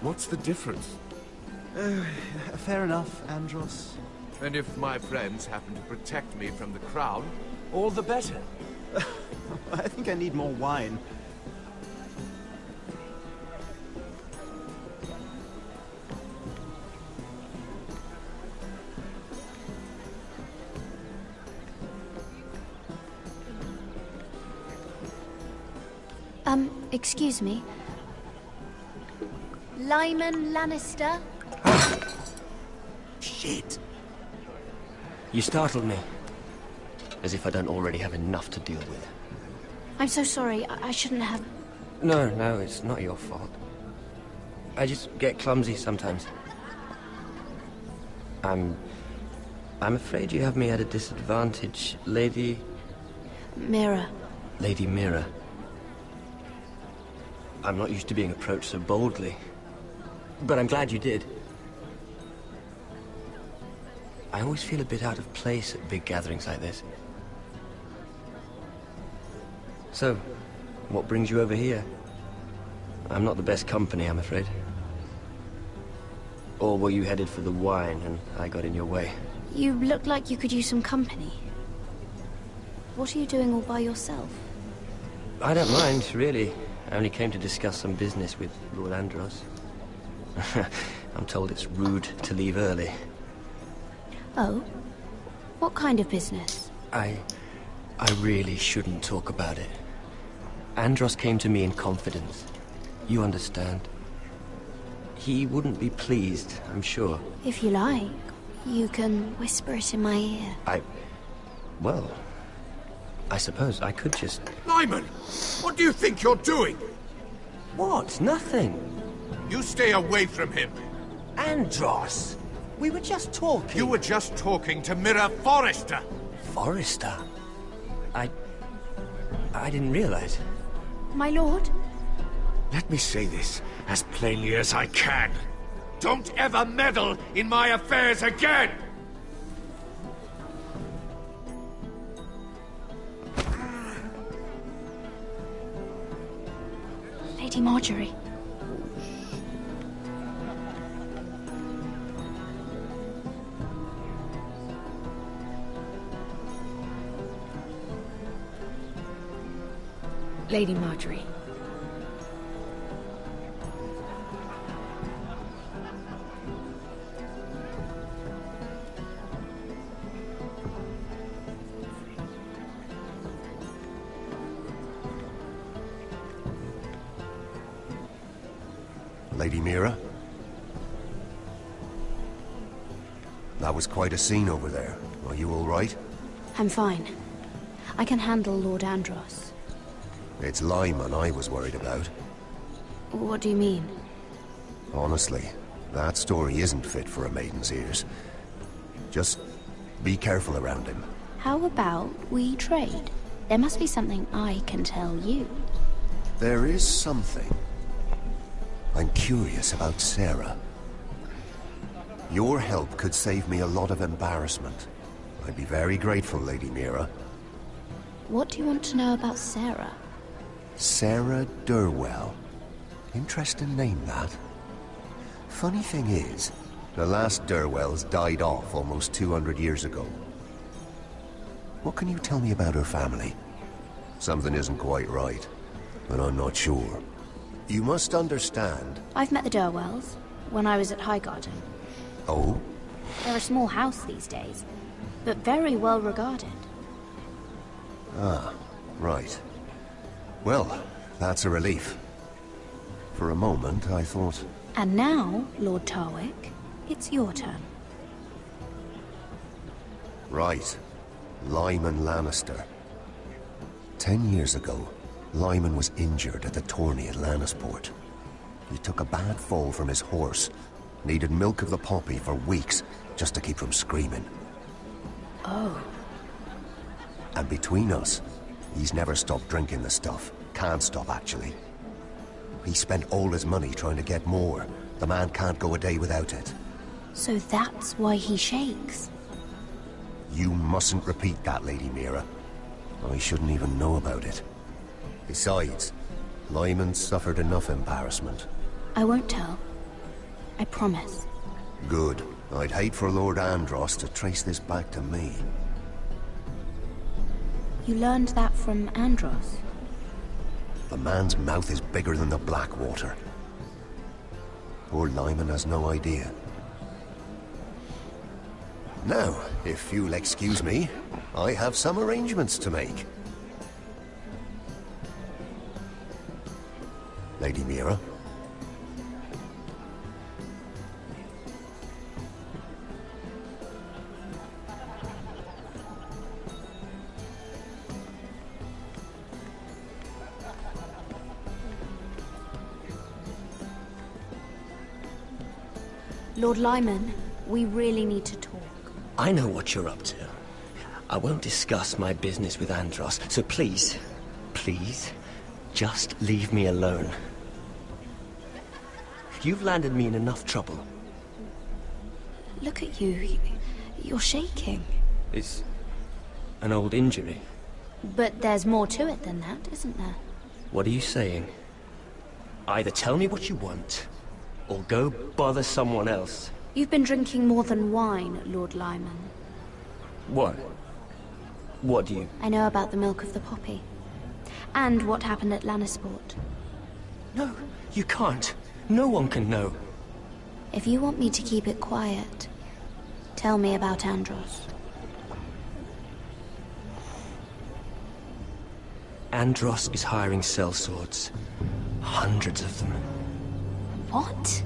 What's the difference? Fair enough, Andros. And if my friends happen to protect me from the crown, All the better. I think I need more wine. Excuse me. Lyman Lannister? Shit. You startled me. As if I don't already have enough to deal with. I'm so sorry. I shouldn't have... No, it's not your fault. I just get clumsy sometimes. I'm afraid you have me at a disadvantage, Lady... Mira. Lady Mira. I'm not used to being approached so boldly. But I'm glad you did. I always feel a bit out of place at big gatherings like this. So, what brings you over here? I'm not the best company, I'm afraid. Or were you headed for the wine and I got in your way? You look like you could use some company. What are you doing all by yourself? I don't mind, really. I only came to discuss some business with Lord Andros. I'm told it's rude to leave early. Oh? What kind of business? I really shouldn't talk about it. Andros came to me in confidence. You understand? He wouldn't be pleased, I'm sure. If you like, you can whisper it in my ear. Well, I suppose I could just... Lyman! What do you think you're doing? What? Nothing. You stay away from him. Andros! We were just talking. You were just talking to Mira Forrester. Forrester? I didn't realize. My lord? Let me say this as plainly as I can. Don't ever meddle in my affairs again! Lady Marjorie. Lady Marjorie. Lady Mira? That was quite a scene over there. Are you all right? I'm fine. I can handle Lord Andros. It's Lyman I was worried about. What do you mean? Honestly, that story isn't fit for a maiden's ears. Just be careful around him. How about we trade? There must be something I can tell you. There is something. I'm curious about Sarah. Your help could save me a lot of embarrassment. I'd be very grateful, Lady Mira. What do you want to know about Sarah? Sarah Durwell. Interesting name, that. Funny thing is, the last Durwells died off almost 200 years ago. What can you tell me about her family? Something isn't quite right, but I'm not sure. You must understand. I've met the Durwells when I was at Highgarden. Oh? They're a small house these days, but very well regarded. Ah, right. Well, that's a relief. For a moment, I thought... And now, Lord Tarwick, it's your turn. Right. Lyman Lannister. 10 years ago, Lyman was injured at the tourney at Lannisport. He took a bad fall from his horse. Needed milk of the poppy for weeks, just to keep from screaming. Oh. And between us, he's never stopped drinking the stuff. Can't stop, actually. He spent all his money trying to get more. The man can't go a day without it. So that's why he shakes. You mustn't repeat that, Lady Mira. I shouldn't even know about it. Besides, Lyman suffered enough embarrassment. I won't tell. I promise. Good. I'd hate for Lord Andros to trace this back to me. You learned that from Andros? The man's mouth is bigger than the Blackwater. Poor Lyman has no idea. Now, if you'll excuse me, I have some arrangements to make. Lady Mira? Lord Lyman, we really need to talk. I know what you're up to. I won't discuss my business with Andros, so please, please, just leave me alone. You've landed me in enough trouble. Look at you. You're shaking. It's an old injury. But there's more to it than that, isn't there? What are you saying? Either tell me what you want, or go bother someone else. You've been drinking more than wine, Lord Lyman. What? What do you... I know about the milk of the poppy. And what happened at Lannisport. No, you can't. No one can know. If you want me to keep it quiet, tell me about Andros. Andros is hiring sellswords. Hundreds of them. What?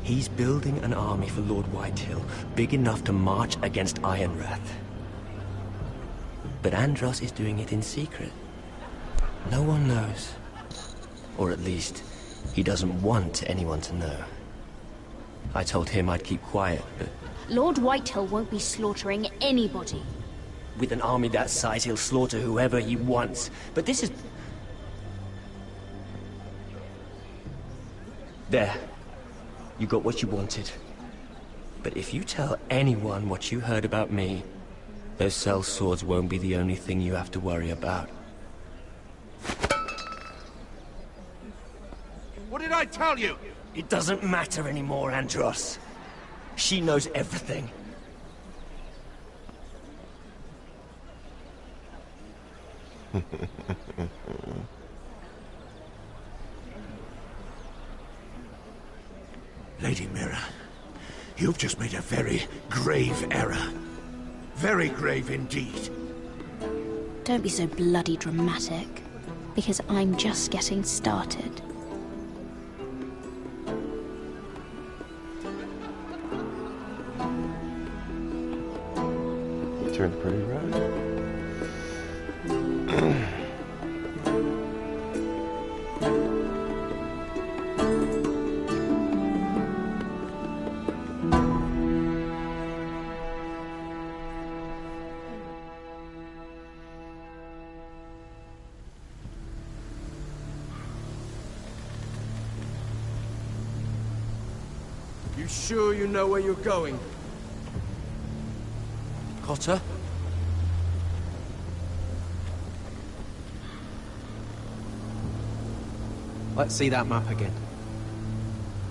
He's building an army for Lord Whitehill, big enough to march against Ironrath. But Andros is doing it in secret. No one knows. Or at least, he doesn't want anyone to know. I told him I'd keep quiet, but... Lord Whitehill won't be slaughtering anybody. With an army that size, he'll slaughter whoever he wants. But this is... There. You got what you wanted. But if you tell anyone what you heard about me, those sellswords won't be the only thing you have to worry about. What did I tell you? It doesn't matter anymore, Andros. She knows everything. Lady Mira, you've just made a very grave error. Very grave indeed. Don't be so bloody dramatic, because I'm just getting started. You turned pretty red. You sure you know where you're going? Cotter? Let's see that map again.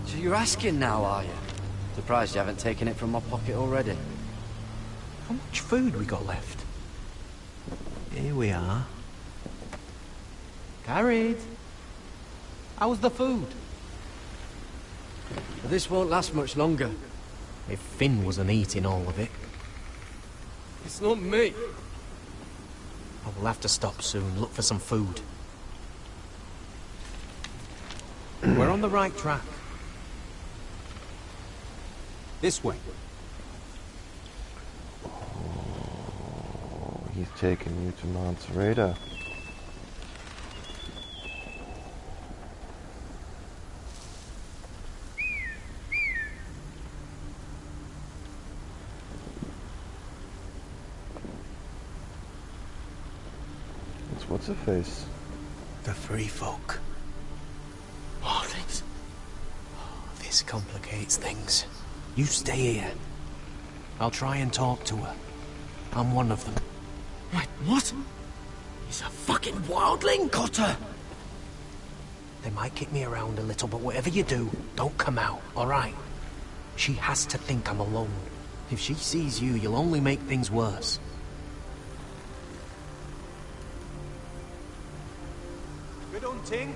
So you're asking now, are you? Surprised you haven't taken it from my pocket already. How much food we got left? Here we are. Carried. How's the food? This won't last much longer. If Finn wasn't eating all of it. It's not me. I will have to stop soon, look for some food. We're on the right track. This way. Oh, he's taking you to Montserrat. What's her face? The free folk. Wildlings. This complicates things. You stay here. I'll try and talk to her. I'm one of them. Wait, what? He's a fucking wildling, Cotter! They might kick me around a little, but whatever you do, don't come out, alright? She has to think I'm alone. If she sees you, you'll only make things worse. Good hunting.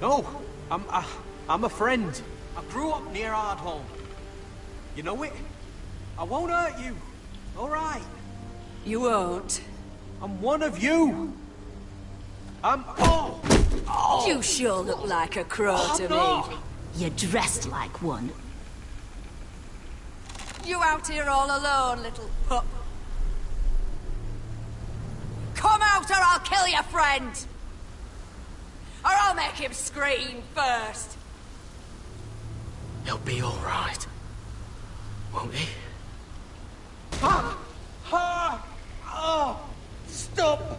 No, I'm a friend. I grew up near Ardholm. You know it? I won't hurt you. All right. You won't. I'm one of you. Oh! You sure look like a crow to no. me. You're dressed like one. You out here all alone, little pup? Come out or I'll kill your friend! Or I'll make him scream first! He'll be alright. Won't he? Stop!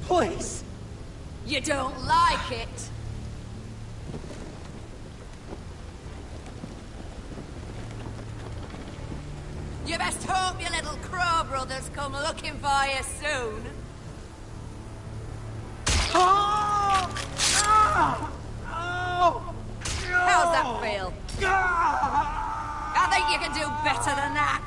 Please! You don't like it? You best hope your little crow brothers come looking for you soon. How's that feel? I think you can do better than that.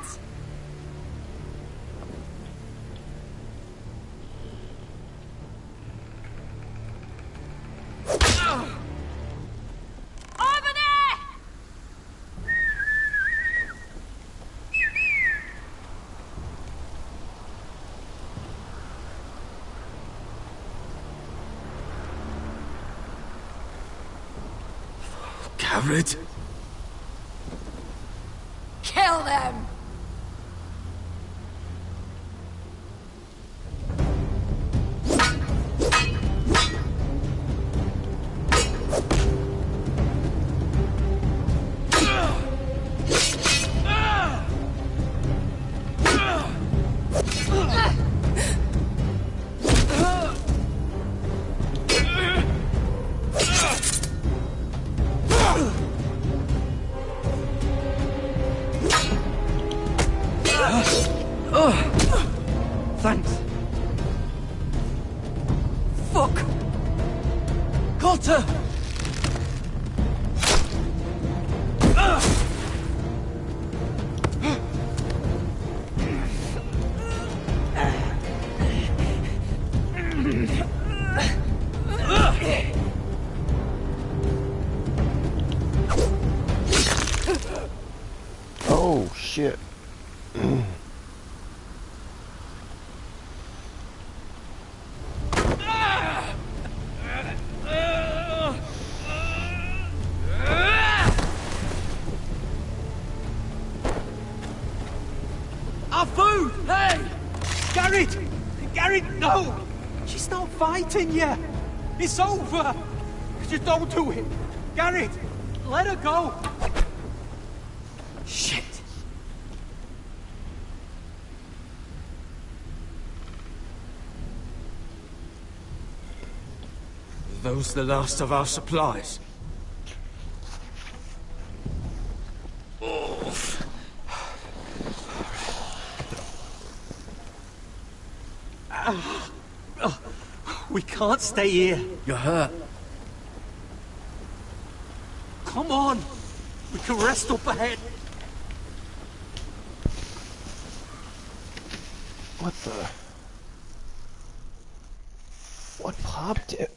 Over there! Garrett? Kill them! Thanks. Fuck! Coulter! Oh, shit. Our food! Hey! Garrett! Garrett, no! She's not fighting yet! It's over! Just don't do it! Garrett! Let her go! Shit! Those the last of our supplies? We can't stay here. You're hurt. Come on! We can rest up ahead. What the? What popped it?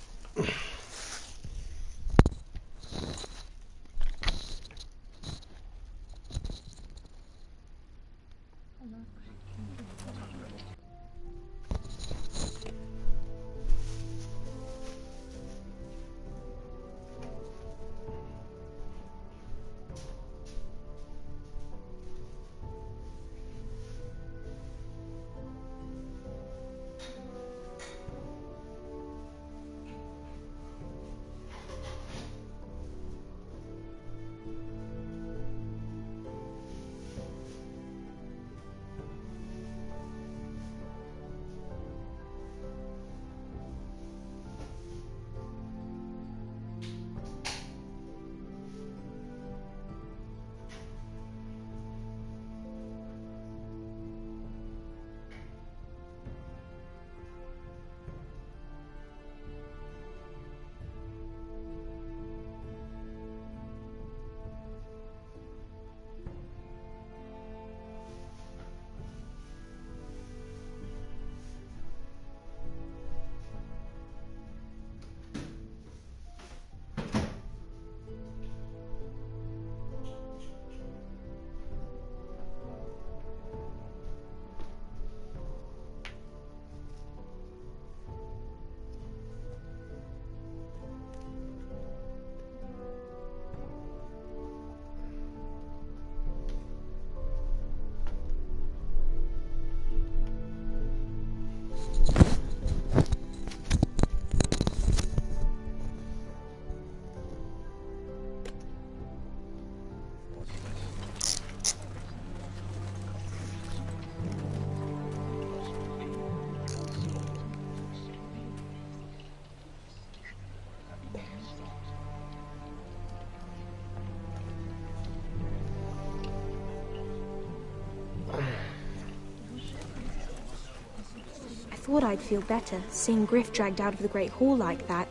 I thought I'd feel better, seeing Griff dragged out of the Great Hall like that.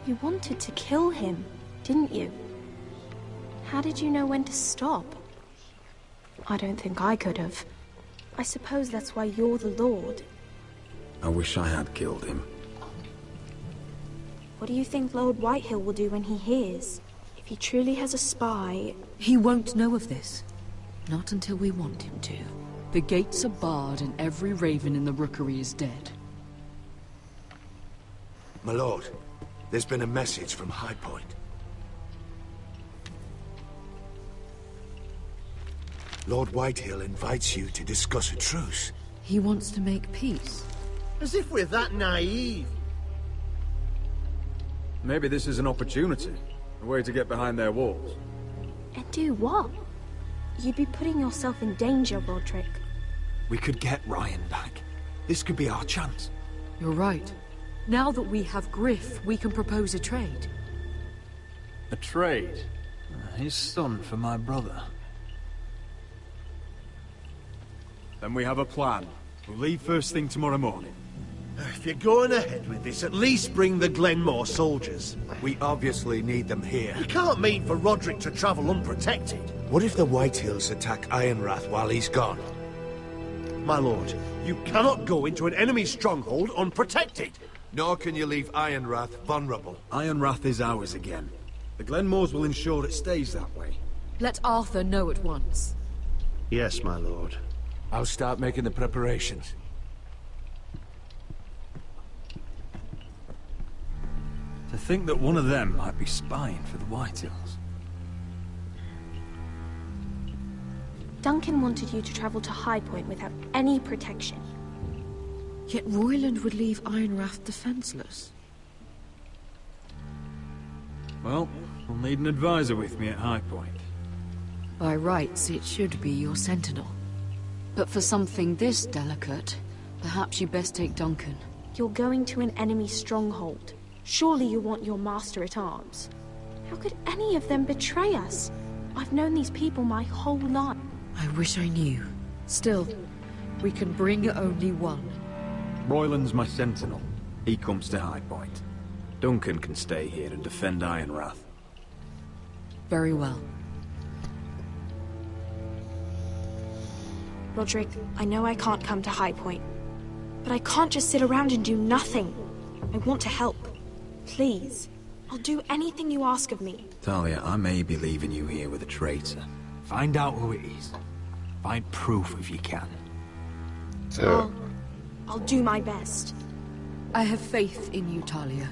You wanted to kill him, didn't you? How did you know when to stop? I don't think I could have. I suppose that's why you're the Lord. I wish I had killed him. What do you think Lord Whitehill will do when he hears? If he truly has a spy... He won't know of this. Not until we want him to. The gates are barred and every raven in the rookery is dead. My lord, there's been a message from High Point. Lord Whitehill invites you to discuss a truce. He wants to make peace. As if we're that naive. Maybe this is an opportunity. A way to get behind their walls. And do what? You'd be putting yourself in danger, Roderick. We could get Ryan back. This could be our chance. You're right. Now that we have Griff, we can propose a trade. A trade? His son for my brother. Then we have a plan. We'll leave first thing tomorrow morning. If you're going ahead with this, at least bring the Glenmore soldiers. We obviously need them here. You can't mean for Roderick to travel unprotected. What if the Whitehills attack Ironrath while he's gone? My lord, you cannot go into an enemy stronghold unprotected. Nor can you leave Ironrath vulnerable. Ironrath is ours again. The Glenmores will ensure it stays that way. Let Arthur know at once. Yes, my lord. I'll start making the preparations. To think that one of them might be spying for the Whitehills. Duncan wanted you to travel to High Point without any protection. Yet Royland would leave Ironrath defenseless. Well, I'll need an advisor with me at High Point. By rights, it should be your sentinel. But for something this delicate, perhaps you best take Duncan. You're going to an enemy stronghold. Surely you want your master-at-arms. How could any of them betray us? I've known these people my whole life. I wish I knew. Still, we can bring only one. Royland's my sentinel. He comes to High Point. Duncan can stay here and defend Ironrath. Very well. Roderick, I know I can't come to High Point, but I can't just sit around and do nothing. I want to help. Please. I'll do anything you ask of me. Talia, I may be leaving you here with a traitor. Find out who it is. Find proof if you can. I'll do my best. I have faith in you, Talia.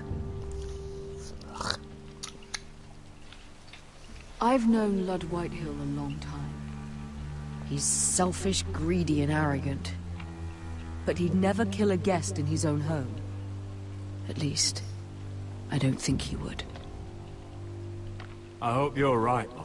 I've known Lud Whitehill a long time. He's selfish, greedy, and arrogant. But he'd never kill a guest in his own home. At least, I don't think he would. I hope you're right, Mother.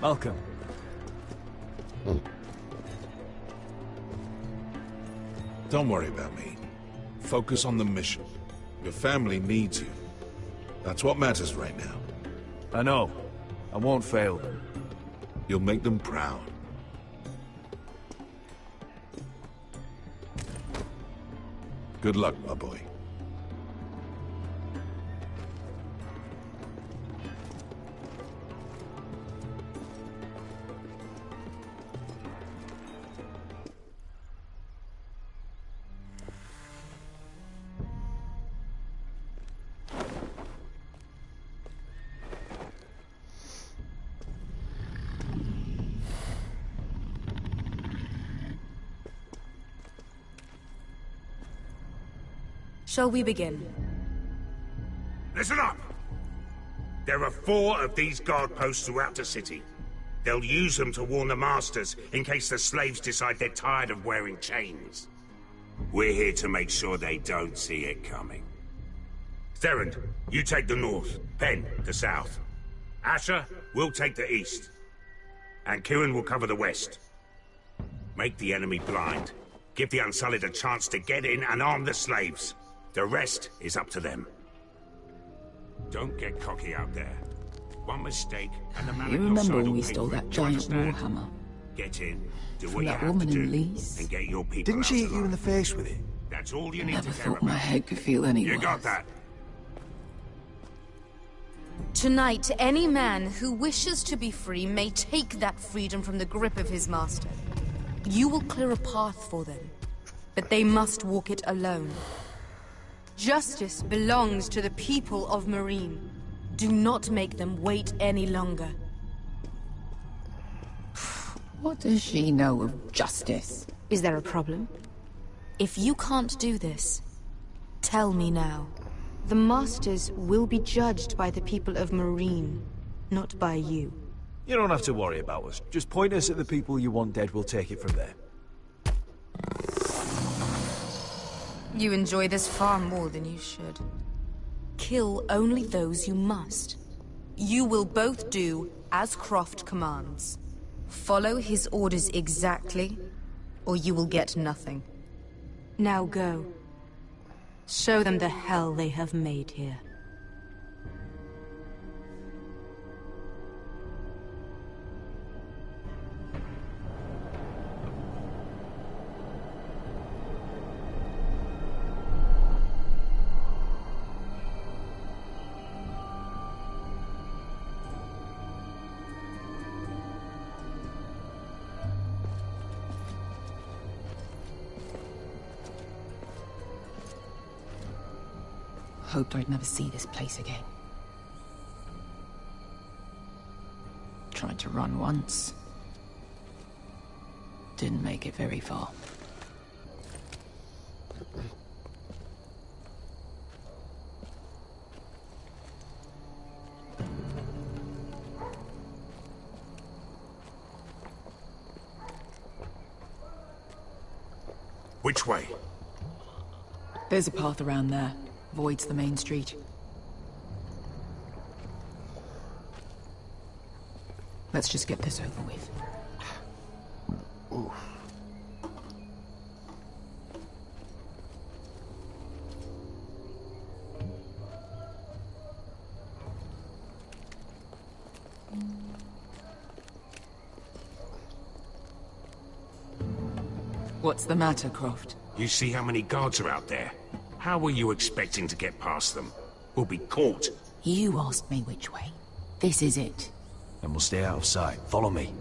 Malcolm. Don't worry about me. Focus on the mission. Your family needs you. That's what matters right now. I know. I won't fail them. You'll make them proud. Good luck, my boy. Shall we begin? Listen up! There are 4 of these guard posts throughout the city. They'll use them to warn the masters in case the slaves decide they're tired of wearing chains. We're here to make sure they don't see it coming. Therend, you take the north. Penn, the south. Asher, we'll take the east. And Kieran will cover the west. Make the enemy blind. Give the Unsullied a chance to get in and arm the slaves. The rest is up to them. Don't get cocky out there. One mistake, and the man You at your remember side when will we pay stole for it. that Do you giant understand? warhammer? Get in, do From what you that have woman to do, in Lee's? and get your people Didn't out she hit alive. you in the face with it? That's all you need Never to care thought about. my head could feel any You worse. got that? Tonight, any man who wishes to be free may take that freedom from the grip of his master. You will clear a path for them, but they must walk it alone. Justice belongs to the people of Marine. Do not make them wait any longer. What does she know of justice? Is there a problem? If you can't do this, tell me now. The Masters will be judged by the people of Marine, not by you. You don't have to worry about us. Just point us at the people you want dead, we'll take it from there. You enjoy this far more than you should. Kill only those you must. You will both do as Croft commands. Follow his orders exactly, or you will get nothing. Now go. Show them the hell they have made here. Hoped I'd never see this place again. Tried to run once. Didn't make it very far. Which way? There's a path around there. Voids the main street. Let's just get this over with. Oof. What's the matter, Croft? You see how many guards are out there? How were you expecting to get past them? We'll be caught. You asked me which way. This is it. Then we'll stay out of sight. Follow me.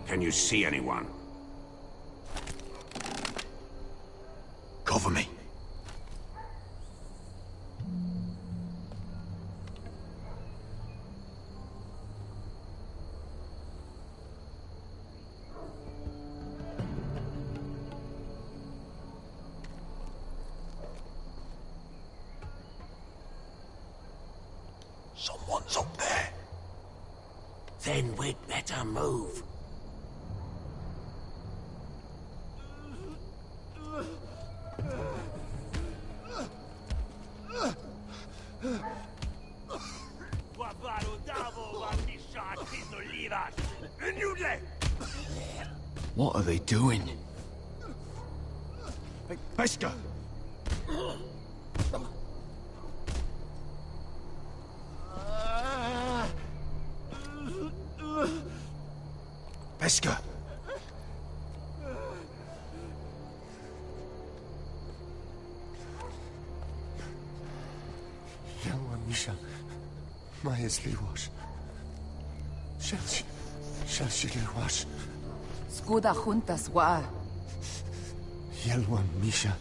Can you see anyone? Cover me. Someone's up there. Then we'd better move. What are they doing? Hey, Pesca! Pesca! Yelwa Misha, Maya's Liwash. Shall she Liwash? Skuda juntas wa. Yelwa Misha,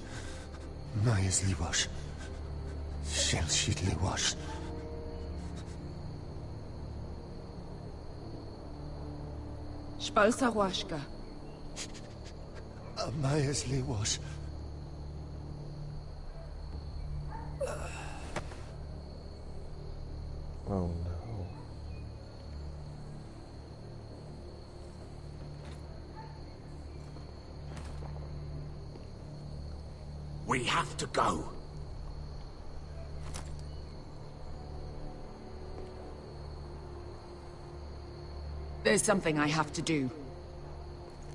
Maya's Liwash. Shall she Liwash? Spalsa washka. Maya's Liwash. Oh no. We have to go. There's something I have to do.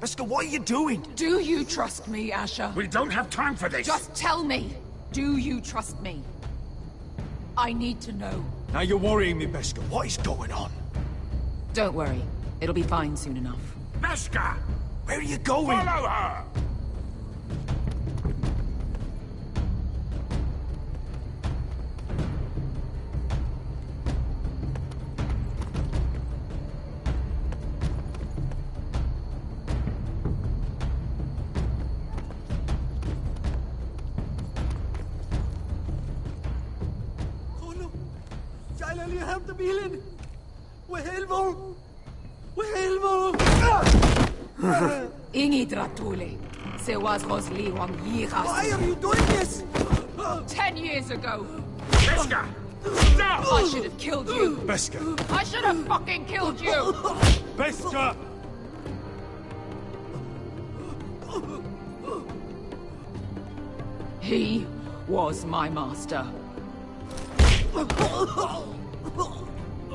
Pesca, what are you doing? Do you trust me, Asher? We don't have time for this. Just tell me. Do you trust me? I need to know. Now you're worrying me, Pesca. What is going on? Don't worry. It'll be fine soon enough. Pesca! Where are you going? Follow her! Ingi Dratuli. Why are you doing this? 10 years ago. Beska! Stop! I should have killed you. Beska! I should have fucking killed you. Beska! He was my master.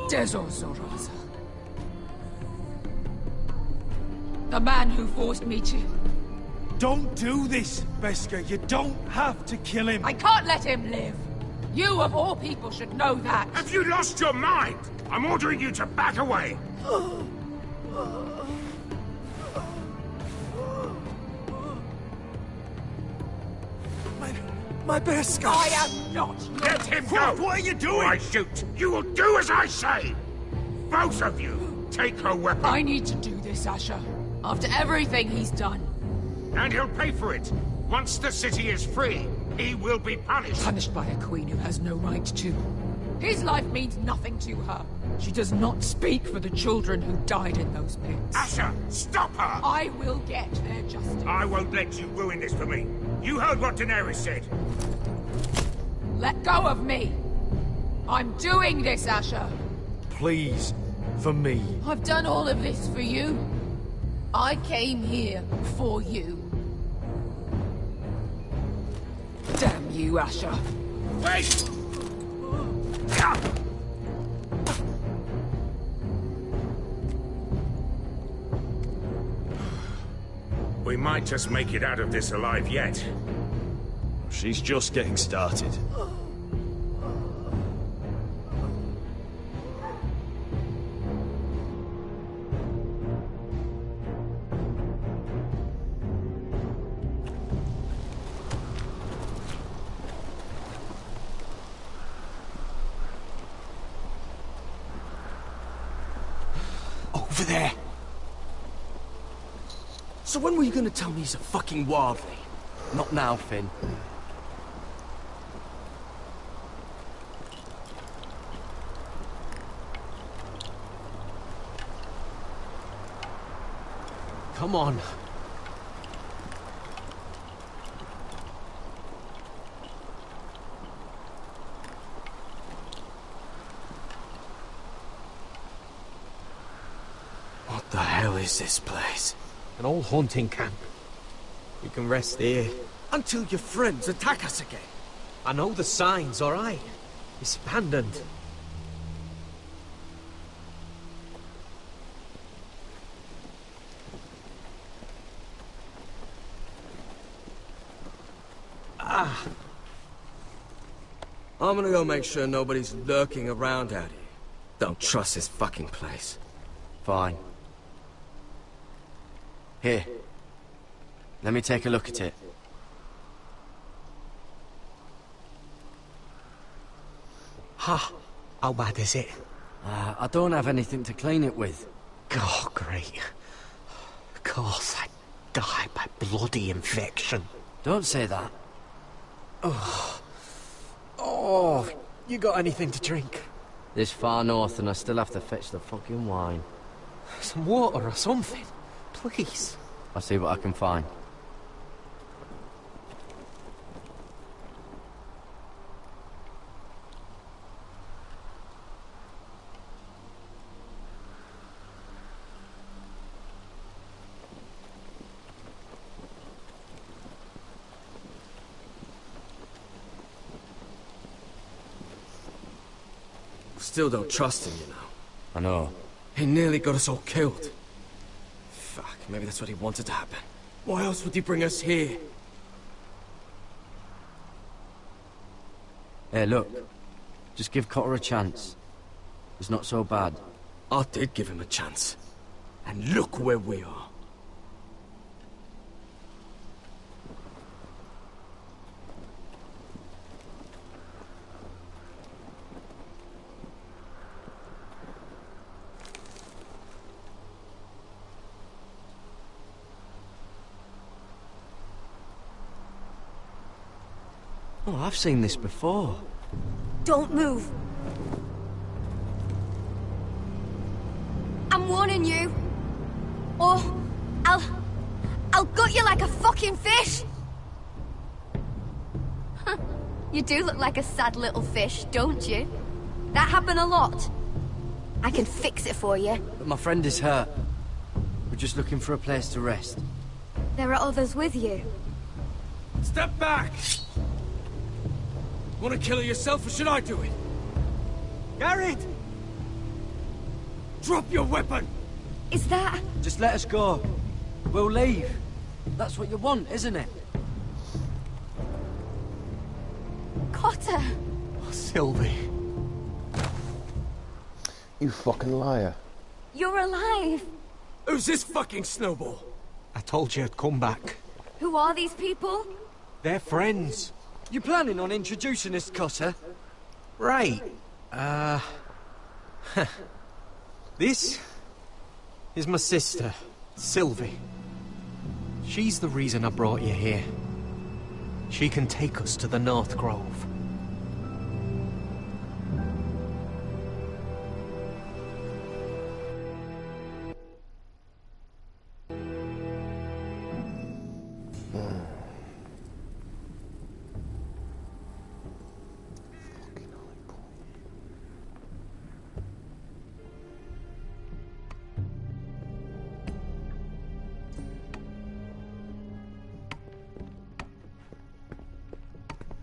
Dezozoraza. The man who forced me to... Don't do this, Beska. You don't have to kill him. I can't let him live. You, of all people, should know that. Have you lost your mind? I'm ordering you to back away. My Beska! I am not your... Let him go! What are you doing? Or I shoot. You will do as I say. Both of you, take her weapon. I need to do this, Asher. After everything he's done. And he'll pay for it. Once the city is free, he will be punished. Punished by a queen who has no right to. His life means nothing to her. She does not speak for the children who died in those pits. Asher, stop her! I will get their justice. I won't let you ruin this for me. You heard what Daenerys said. Let go of me. I'm doing this, Asher. Please, for me. I've done all of this for you. I came here for you. Damn you, Asher. Wait! We might just make it out of this alive yet. She's just getting started. Over there. So when were you gonna tell me he's a fucking wildling? Not now, Finn. Come on. What the hell is this place? An old hunting camp. You can rest here. Until your friends attack us again. I know the signs, alright? It's abandoned. I'm gonna go make sure nobody's lurking around out here. Don't trust this fucking place. Fine. Here. Let me take a look at it. Ha! How bad is it? I don't have anything to clean it with. Oh, great. Of course, I died by bloody infection. Don't say that. Oh, you got anything to drink? This far north and I still have to fetch the fucking wine. Some water or something, please. I'll see what I can find. Still don't trust him, you know. I know. He nearly got us all killed. Fuck, maybe that's what he wanted to happen. Why else would he bring us here? Hey, look. Just give Cotter a chance. It's not so bad. I did give him a chance. And look where we are. Oh, I've seen this before. Don't move. I'm warning you. Or I'll gut cut you like a fucking fish? You do look like a sad little fish, don't you? That happen a lot. I can fix it for you. But my friend is hurt. We're just looking for a place to rest. There are others with you. Step back! Want to kill her yourself, or should I do it? Garrett! Drop your weapon! Is that... Just let us go. We'll leave. That's what you want, isn't it? Cotter! Sylvie. You fucking liar. You're alive! Who's this fucking snowball? I told you I'd come back. Who are these people? They're friends. You planning on introducing us, Cotter? Right. This is my sister, Sylvie. She's the reason I brought you here. She can take us to the North Grove.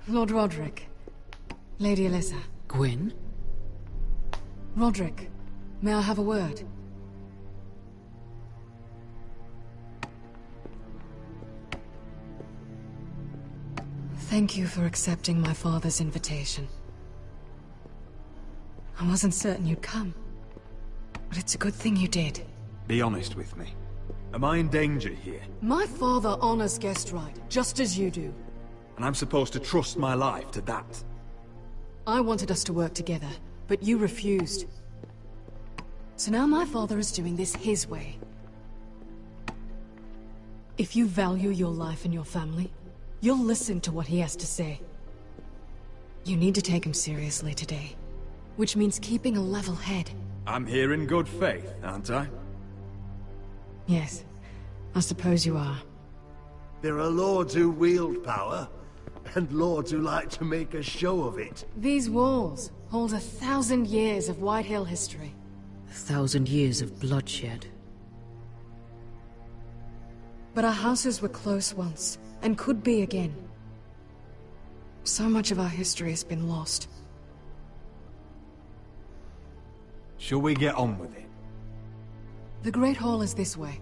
Lord Roderick. Lady Alyssa. Gwyn? Roderick, may I have a word? Thank you for accepting my father's invitation. I wasn't certain you'd come, but it's a good thing you did. Be honest with me. Am I in danger here? My father honors guest right, just as you do. And I'm supposed to trust my life to that? I wanted us to work together, but you refused. So now my father is doing this his way. If you value your life and your family, you'll listen to what he has to say. You need to take him seriously today, which means keeping a level head. I'm here in good faith, aren't I? Yes, I suppose you are. There are lords who wield power, and lords who like to make a show of it. These walls hold 1,000 years of White Hill history. 1,000 years of bloodshed. But our houses were close once, and could be again. So much of our history has been lost. Shall we get on with it? The Great Hall is this way.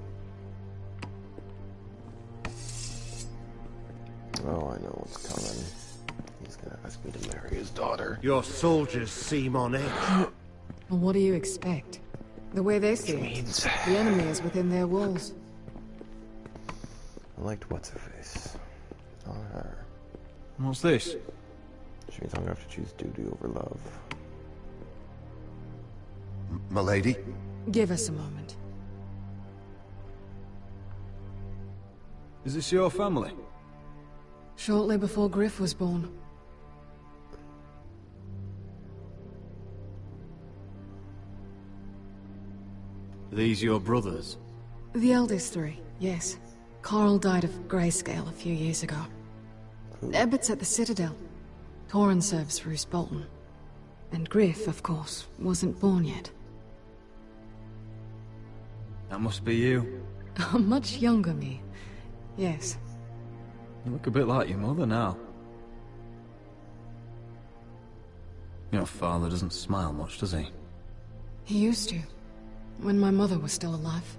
Oh, I know what's coming. He's gonna ask me to marry his daughter. Your soldiers seem on edge. Well, what do you expect? The way they see it, the enemy is within their walls. I liked what's-her-face. Not her. What's this? Which means I'm gonna have to choose duty over love. Milady? Give us a moment. Is this your family? Shortly before Griff was born. Are these your brothers? The eldest three, yes. Carl died of grayscale a few years ago. Ebbett's at the Citadel. Torrin serves Roose Bolton. And Griff, of course, wasn't born yet. That must be you. A much younger me. Yes. You look a bit like your mother now. Your father doesn't smile much, does he? He used to, when my mother was still alive.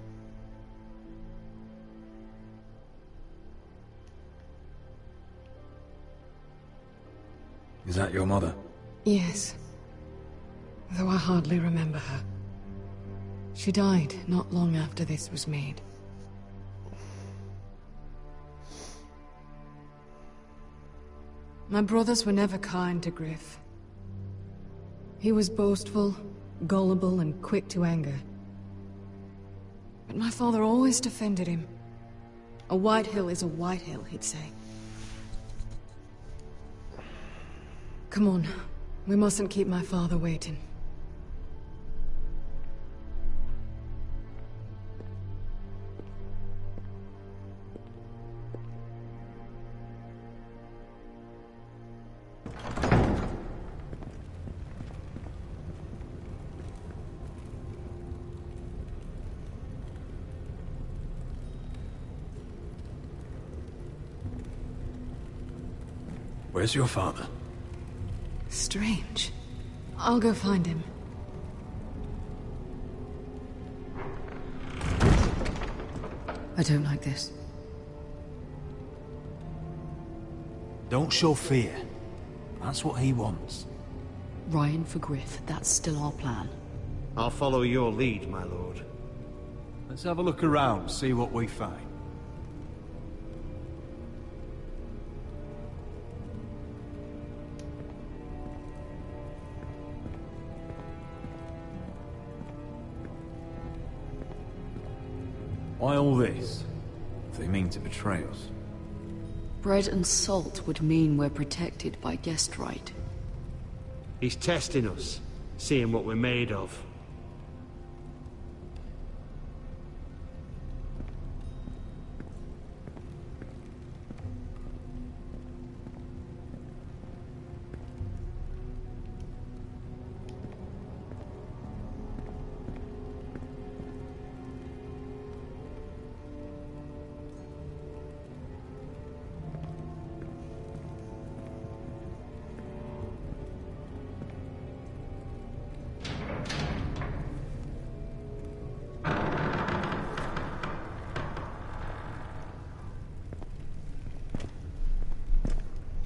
Is that your mother? Yes. Though I hardly remember her. She died not long after this was made. My brothers were never kind to Griff. He was boastful, gullible, and quick to anger. But my father always defended him. A White Hill is a White Hill, he'd say. Come on. We mustn't keep my father waiting. Where's your father? Strange. I'll go find him. I don't like this. Don't show fear. That's what he wants. Ryan for Griff, that's still our plan. I'll follow your lead, my lord. Let's have a look around, see what we find. Why all this? If they mean to betray us. Bread and salt would mean we're protected by guest right. He's testing us, seeing what we're made of.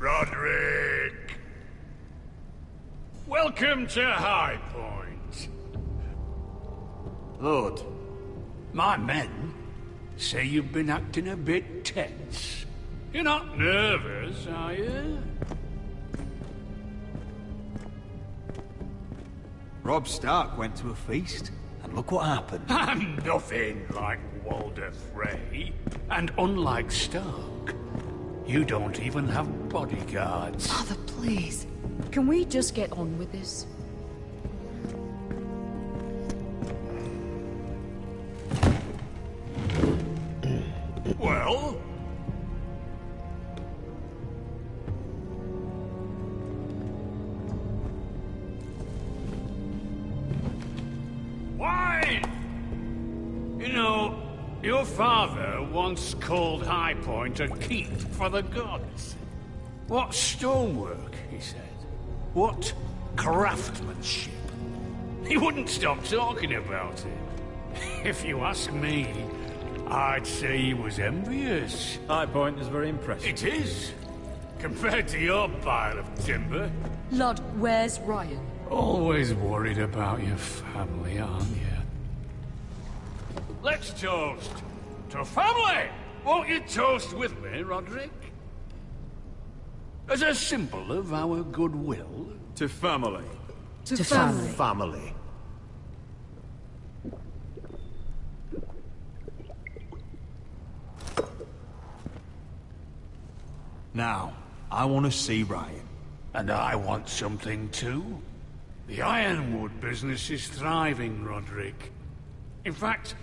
Roderick! Welcome to High Point. Lord, my men say you've been acting a bit tense. You're not nervous, are you? Robb Stark went to a feast, and look what happened. I'm nothing like Walder Frey, and unlike Stark, you don't even have bodyguards. Father, please. Can we just get on with this? Well? Why? You know, your father once called High Point a keep for the gods. What stonework, he said. What craftsmanship. He wouldn't stop talking about it. If you ask me, I'd say he was envious. High Point is very impressive. It is. Compared to your pile of timber. Lord, where's Ryan? Always worried about your family, aren't you? Let's toast to family! Won't you toast with me, Roderick? As a symbol of our goodwill. To family. To family. Family. Now, I want to see Ryan. And I want something too. The ironwood business is thriving, Roderick. In fact,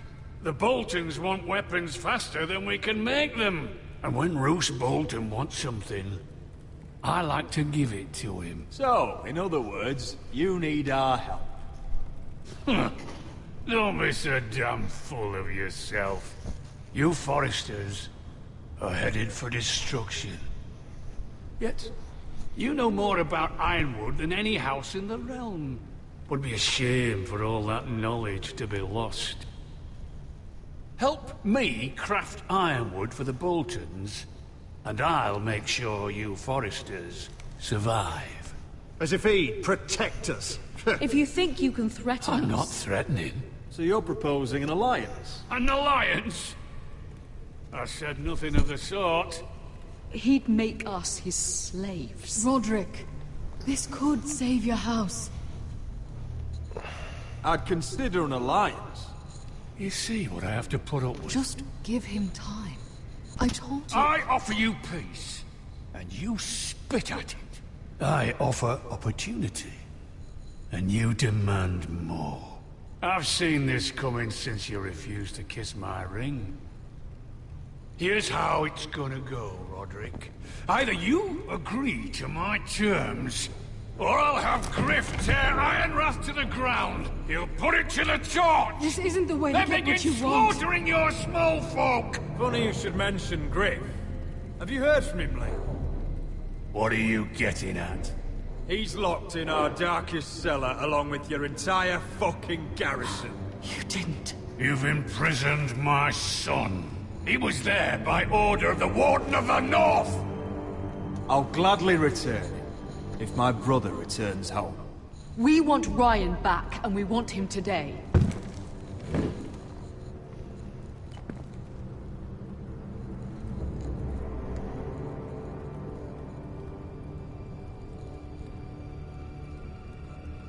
the Boltons want weapons faster than we can make them. And when Roose Bolton wants something, I like to give it to him. So, in other words, you need our help. Don't be so damn full of yourself. You Foresters are headed for destruction. Yet, you know more about Ironwood than any house in the realm. Would be a shame for all that knowledge to be lost. Help me craft ironwood for the Boltons, and I'll make sure you Foresters survive. As if he'd protect us. If you think you can threaten us... I'm not threatening. So you're proposing an alliance? An alliance? I said nothing of the sort. He'd make us his slaves. Roderick, this could save your house. I'd consider an alliance. You see what I have to put up with? Just give him time. I told you... I offer you peace, and you spit at it. I offer opportunity, and you demand more. I've seen this coming since you refused to kiss my ring. Here's how it's gonna go, Roderick. Either you agree to my terms, or I'll have Griff tear Ironrath to the ground. He'll put it to the torch. This isn't the way to Then get begin what you want. slaughtering your small folk. Funny you should mention Griff. Have you heard from him lately? What are you getting at? He's locked in our darkest cellar along with your entire fucking garrison. You didn't. You've imprisoned my son. He was there by order of the Warden of the North! I'll gladly return him, if my brother returns home. We want Ryan back, and we want him today.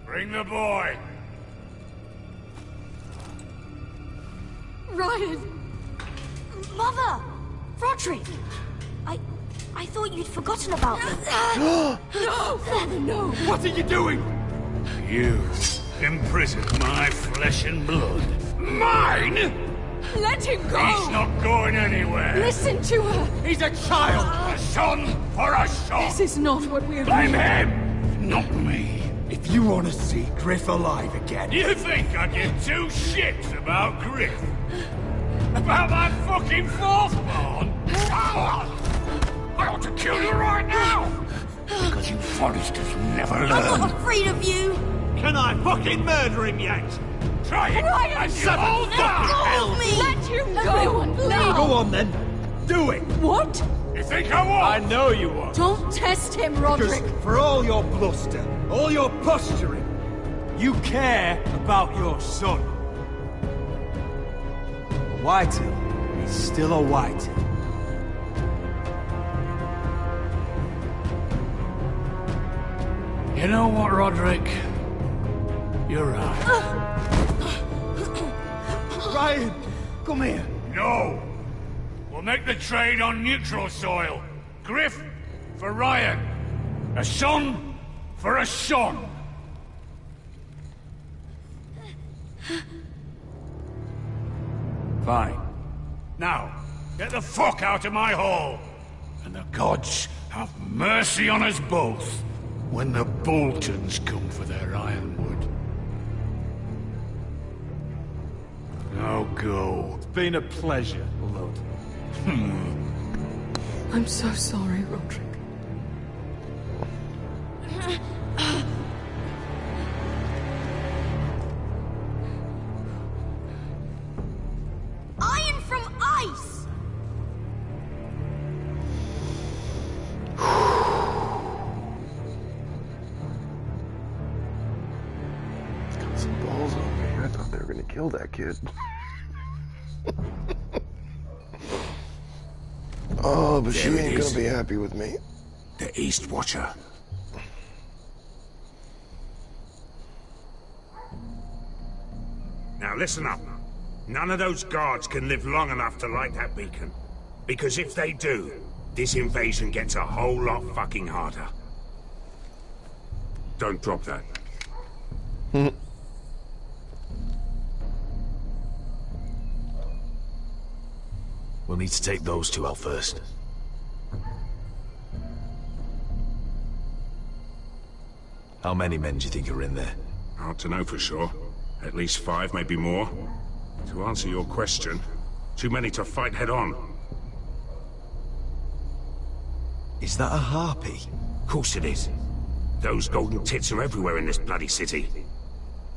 Bring the boy! Ryan! Mother! Roderick! I thought you'd forgotten about me. No! Father, no! What are you doing? You imprisoned my flesh and blood. Mine?! Let him go! He's not going anywhere! Listen to her! He's a child! A son for a son! This is not what we Blame agreed. him! Not me! If you want to see Griff alive again... You think I give two shits about Griff? About my fucking fourth-born? I ought to kill you right now! Because you Foresters never learn. I'm not afraid of you! Can I fucking murder him yet? Try it! Ryan, and shut you'll up! die! me! Let him go! Everyone, please! Go on then. Do it. What? You think I won't? I know you won't. Don't test him, Because Roderick! for all your bluster, all your posturing, you care about your son. A Whitehill is still a Whitehill. You know what, Roderick? You're right. Ryan, come here. No! We'll make the trade on neutral soil. Griff for Ryan. A son for a son. Fine. Now, get the fuck out of my hall. And the gods have mercy on us both when the Boltons come for their ironwood. Now go. It's been a pleasure, Lord. I'm so sorry, Roderick. Iron from ice! He's got some balls on me. I thought they were gonna kill that kid. Oh, but she There it ain't is. gonna be happy with me. The East Watcher. Now listen up. None of those guards can live long enough to light that beacon. Because if they do, this invasion gets a whole lot fucking harder. Don't drop that. We'll need to take those two out first. How many men do you think are in there? Hard to know for sure. At least 5, maybe more. To answer your question, too many to fight head on. Is that a harpy? Of course it is. Those golden tits are everywhere in this bloody city.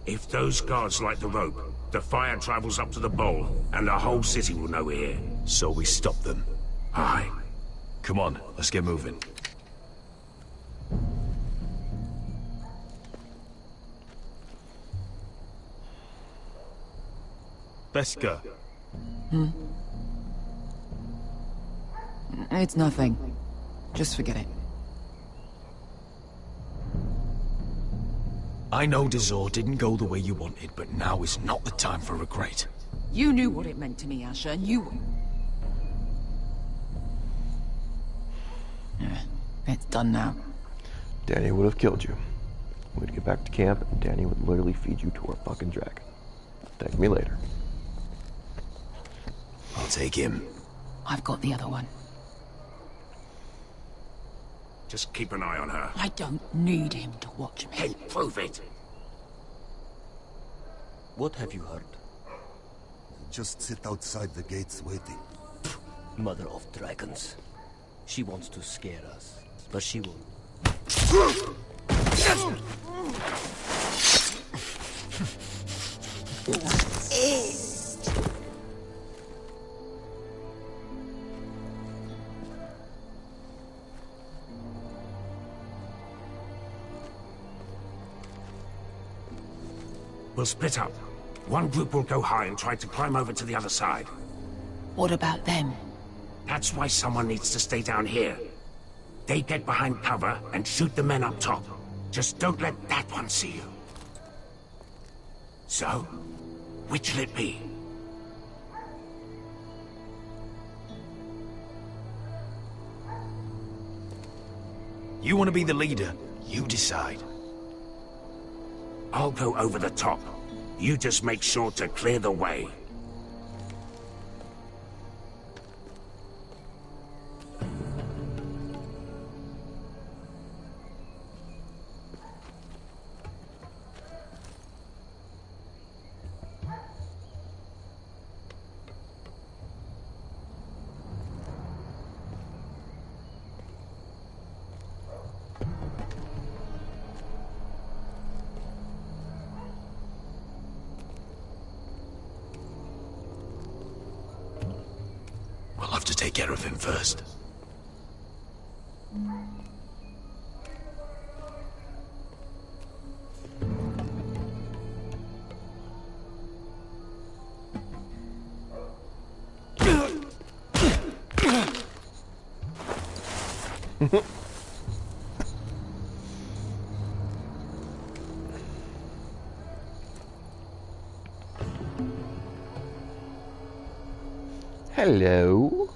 If those guards light the rope, the fire travels up to the bowl, and the whole city will know we're here. So we stop them. Aye. Come on, let's get moving. Beska. It's nothing. Just forget it. I know Dazor didn't go the way you wanted, but now is not the time for regret. You knew what it meant to me, Asher, and you... It's done now. Danny would have killed you. We'd get back to camp, and Danny would literally feed you to a fucking dragon. Thank me later. I'll take him. I've got the other one. Just keep an eye on her. I don't need him to watch me. Hey, prove it! What have you heard? Just sit outside the gates waiting. Mother of dragons. She wants to scare us. but she will. We'll split up. One group will go high and try to climb over to the other side. What about them? That's why someone needs to stay down here. They get behind cover and shoot the men up top. Just don't let that one see you. So, which'll it be? You want to be the leader? You decide. I'll go over the top. You just make sure to clear the way. We'll have to take care of him first. Hello.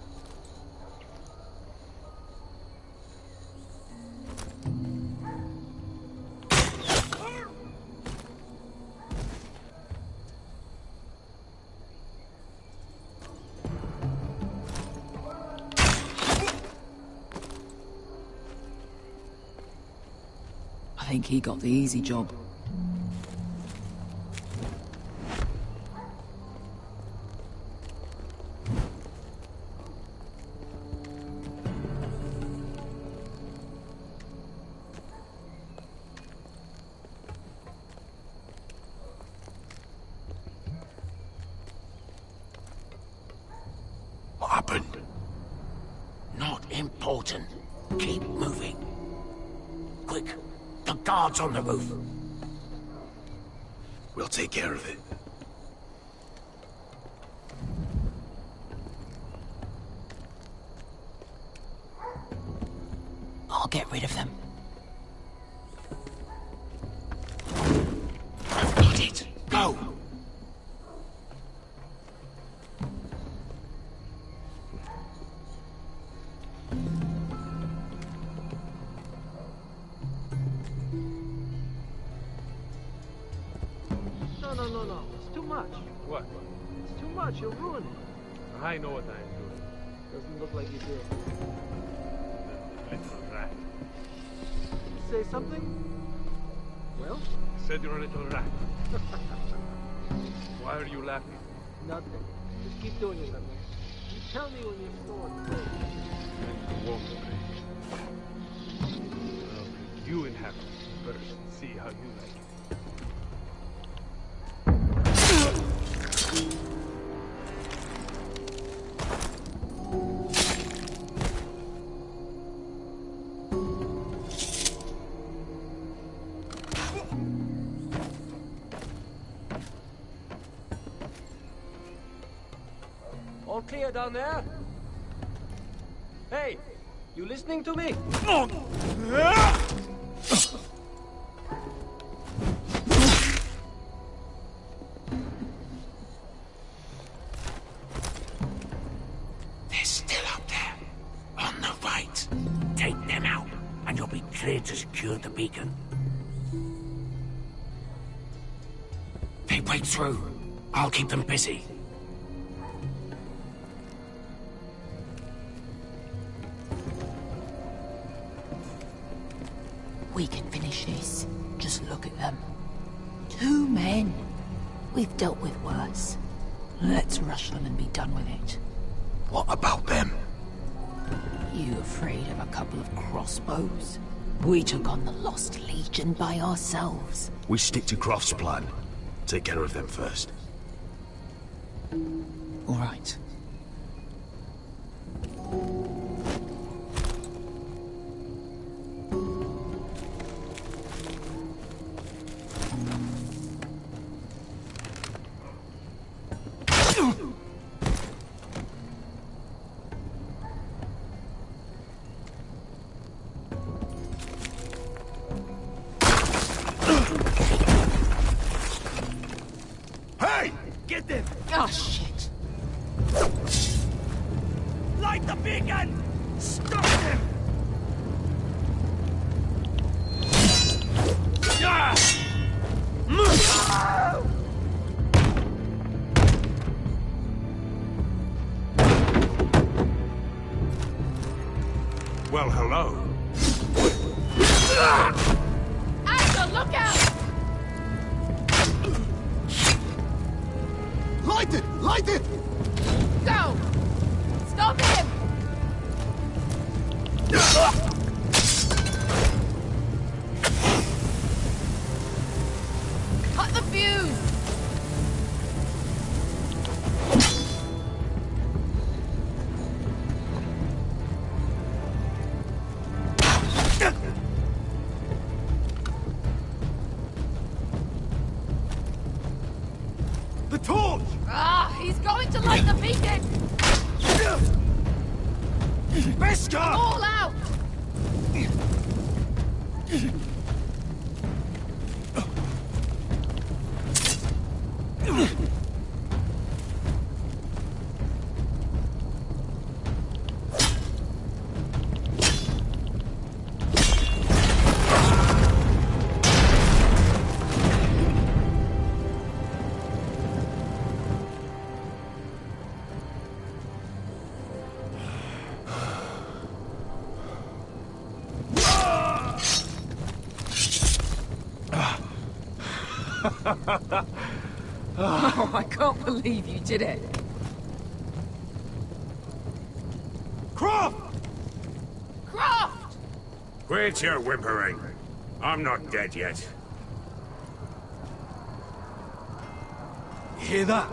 I think he got the easy job. What happened? Not important. Keep moving. Quick, the guards on the roof. We'll take care of it. I'll get rid of them. I've got it. Go! No. It's too much. What? It's too much. You'll ruin it. I know what I'm doing. Doesn't look like you do. Little rat. Say something? Well? I said you're a little rat. Why are you laughing? Nothing. Just keep doing it, Leonard. You tell me when you're scored. I won't break. I'll bring you in half first and see how you like it. All clear down there? Hey, you listening to me? They're still up there. On the right. Take them out, and you'll be clear to secure the beacon. They break through. I'll keep them busy. We can finish this. Just look at them. 2 men. We've dealt with worse. Let's rush them and be done with it. What about them? You afraid of a couple of crossbows? We took on the Lost Legion by ourselves. We stick to Croft's plan. Take care of them first. All right. Hey! Get them! Oh, shit. Light the beacon! Stop them! Ah! Well, hello. Asher, look out! Light it! Light it! Go! Stop him! Cut the fuse! The torch! Ah, he's going to light the beacon! Beskar! All out! Oh, I can't believe you did it. Croft! Croft! Quit your whimpering. I'm not dead yet. You hear that?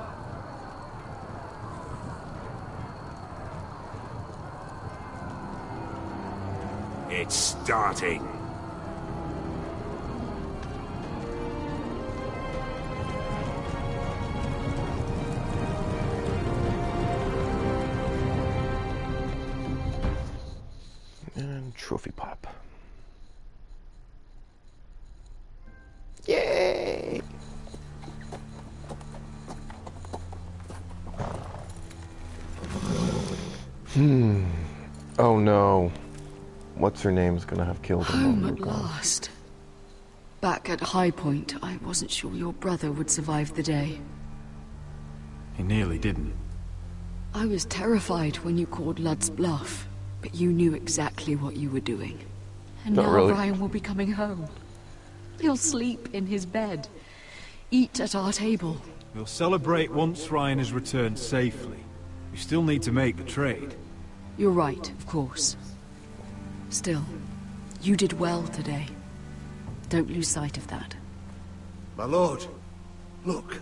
It's starting. And trophy pop. Yay! Oh no. What's her name's gonna have killed him. Home at last. Back at High Point, I wasn't sure your brother would survive the day. He nearly didn't. I was terrified when you called Ludd's bluff, but you knew exactly what you were doing. And Not now really. Ryan will be coming home. He'll sleep in his bed, eat at our table. We'll celebrate once Ryan has returned safely. We still need to make the trade. You're right, of course. Still, you did well today. Don't lose sight of that. My lord, look.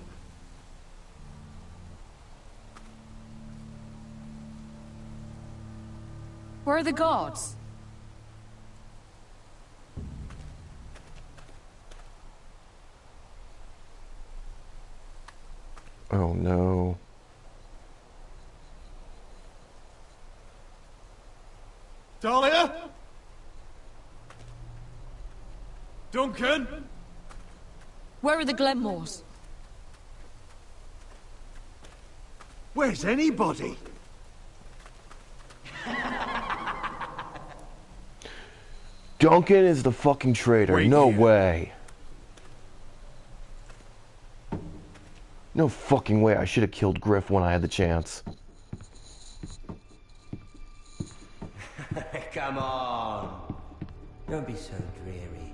Where are the guards? Oh no. Dahlia? Duncan? Where are the Glenmores? Where's anybody? Duncan is the fucking traitor. Wait No here. way. No fucking way. I should have killed Griff when I had the chance. Come on. Don't be so dreary.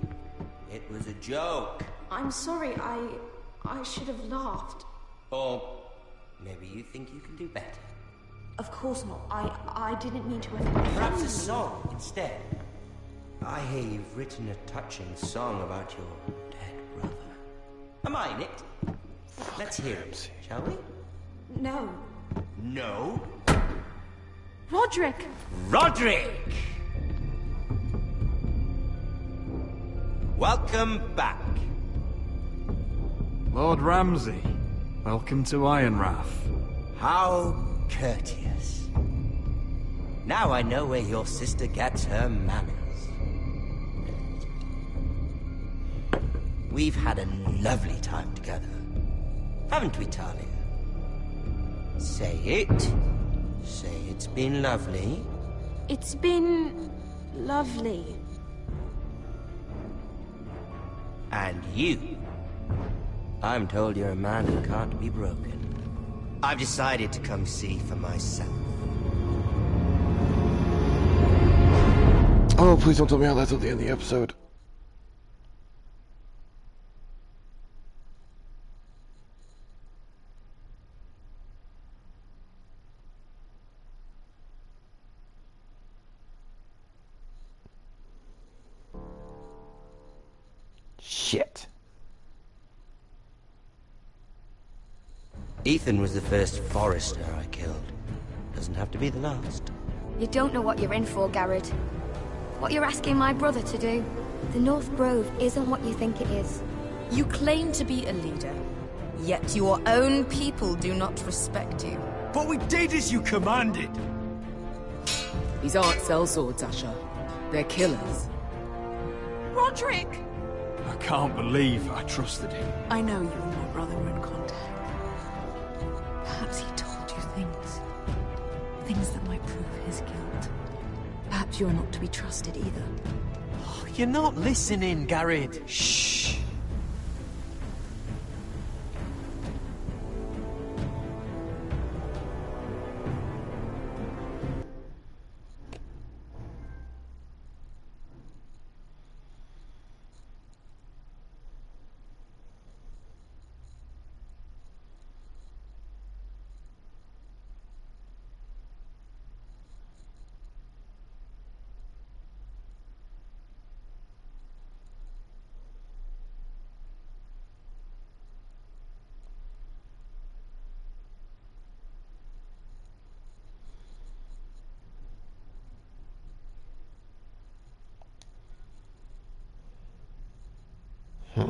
It was a joke. I'm sorry, I should have laughed. Or maybe you think you can do better. Of course not. I didn't mean to offend. Perhaps a song instead. I hear you've written a touching song about your dead brother. Am I in it? Let's hear it, shall we? No. No? Roderick! Roderick! Welcome back. Lord Ramsay, welcome to Ironrath. How courteous. Now I know where your sister gets her manners. We've had a lovely time together. Haven't we, Talia? Say it. Say it's been lovely. It's been... lovely. And you. I'm told you're a man who can't be broken. I've decided to come see for myself. Oh, please don't tell me how that's at the end of the episode. Shit. Ethan was the first forester I killed. Doesn't have to be the last. You don't know what you're in for, Garrett. What you're asking my brother to do. The North Grove isn't what you think it is. You claim to be a leader, yet your own people do not respect you. But we did as you commanded. These aren't sellswords, Asher. They're killers. Roderick! I can't believe I trusted him. I know you and my brother were in contact. Perhaps he told you things. Things that might prove his guilt. Perhaps you're not to be trusted either. You're not listening, Garrett. Shh. Hmm.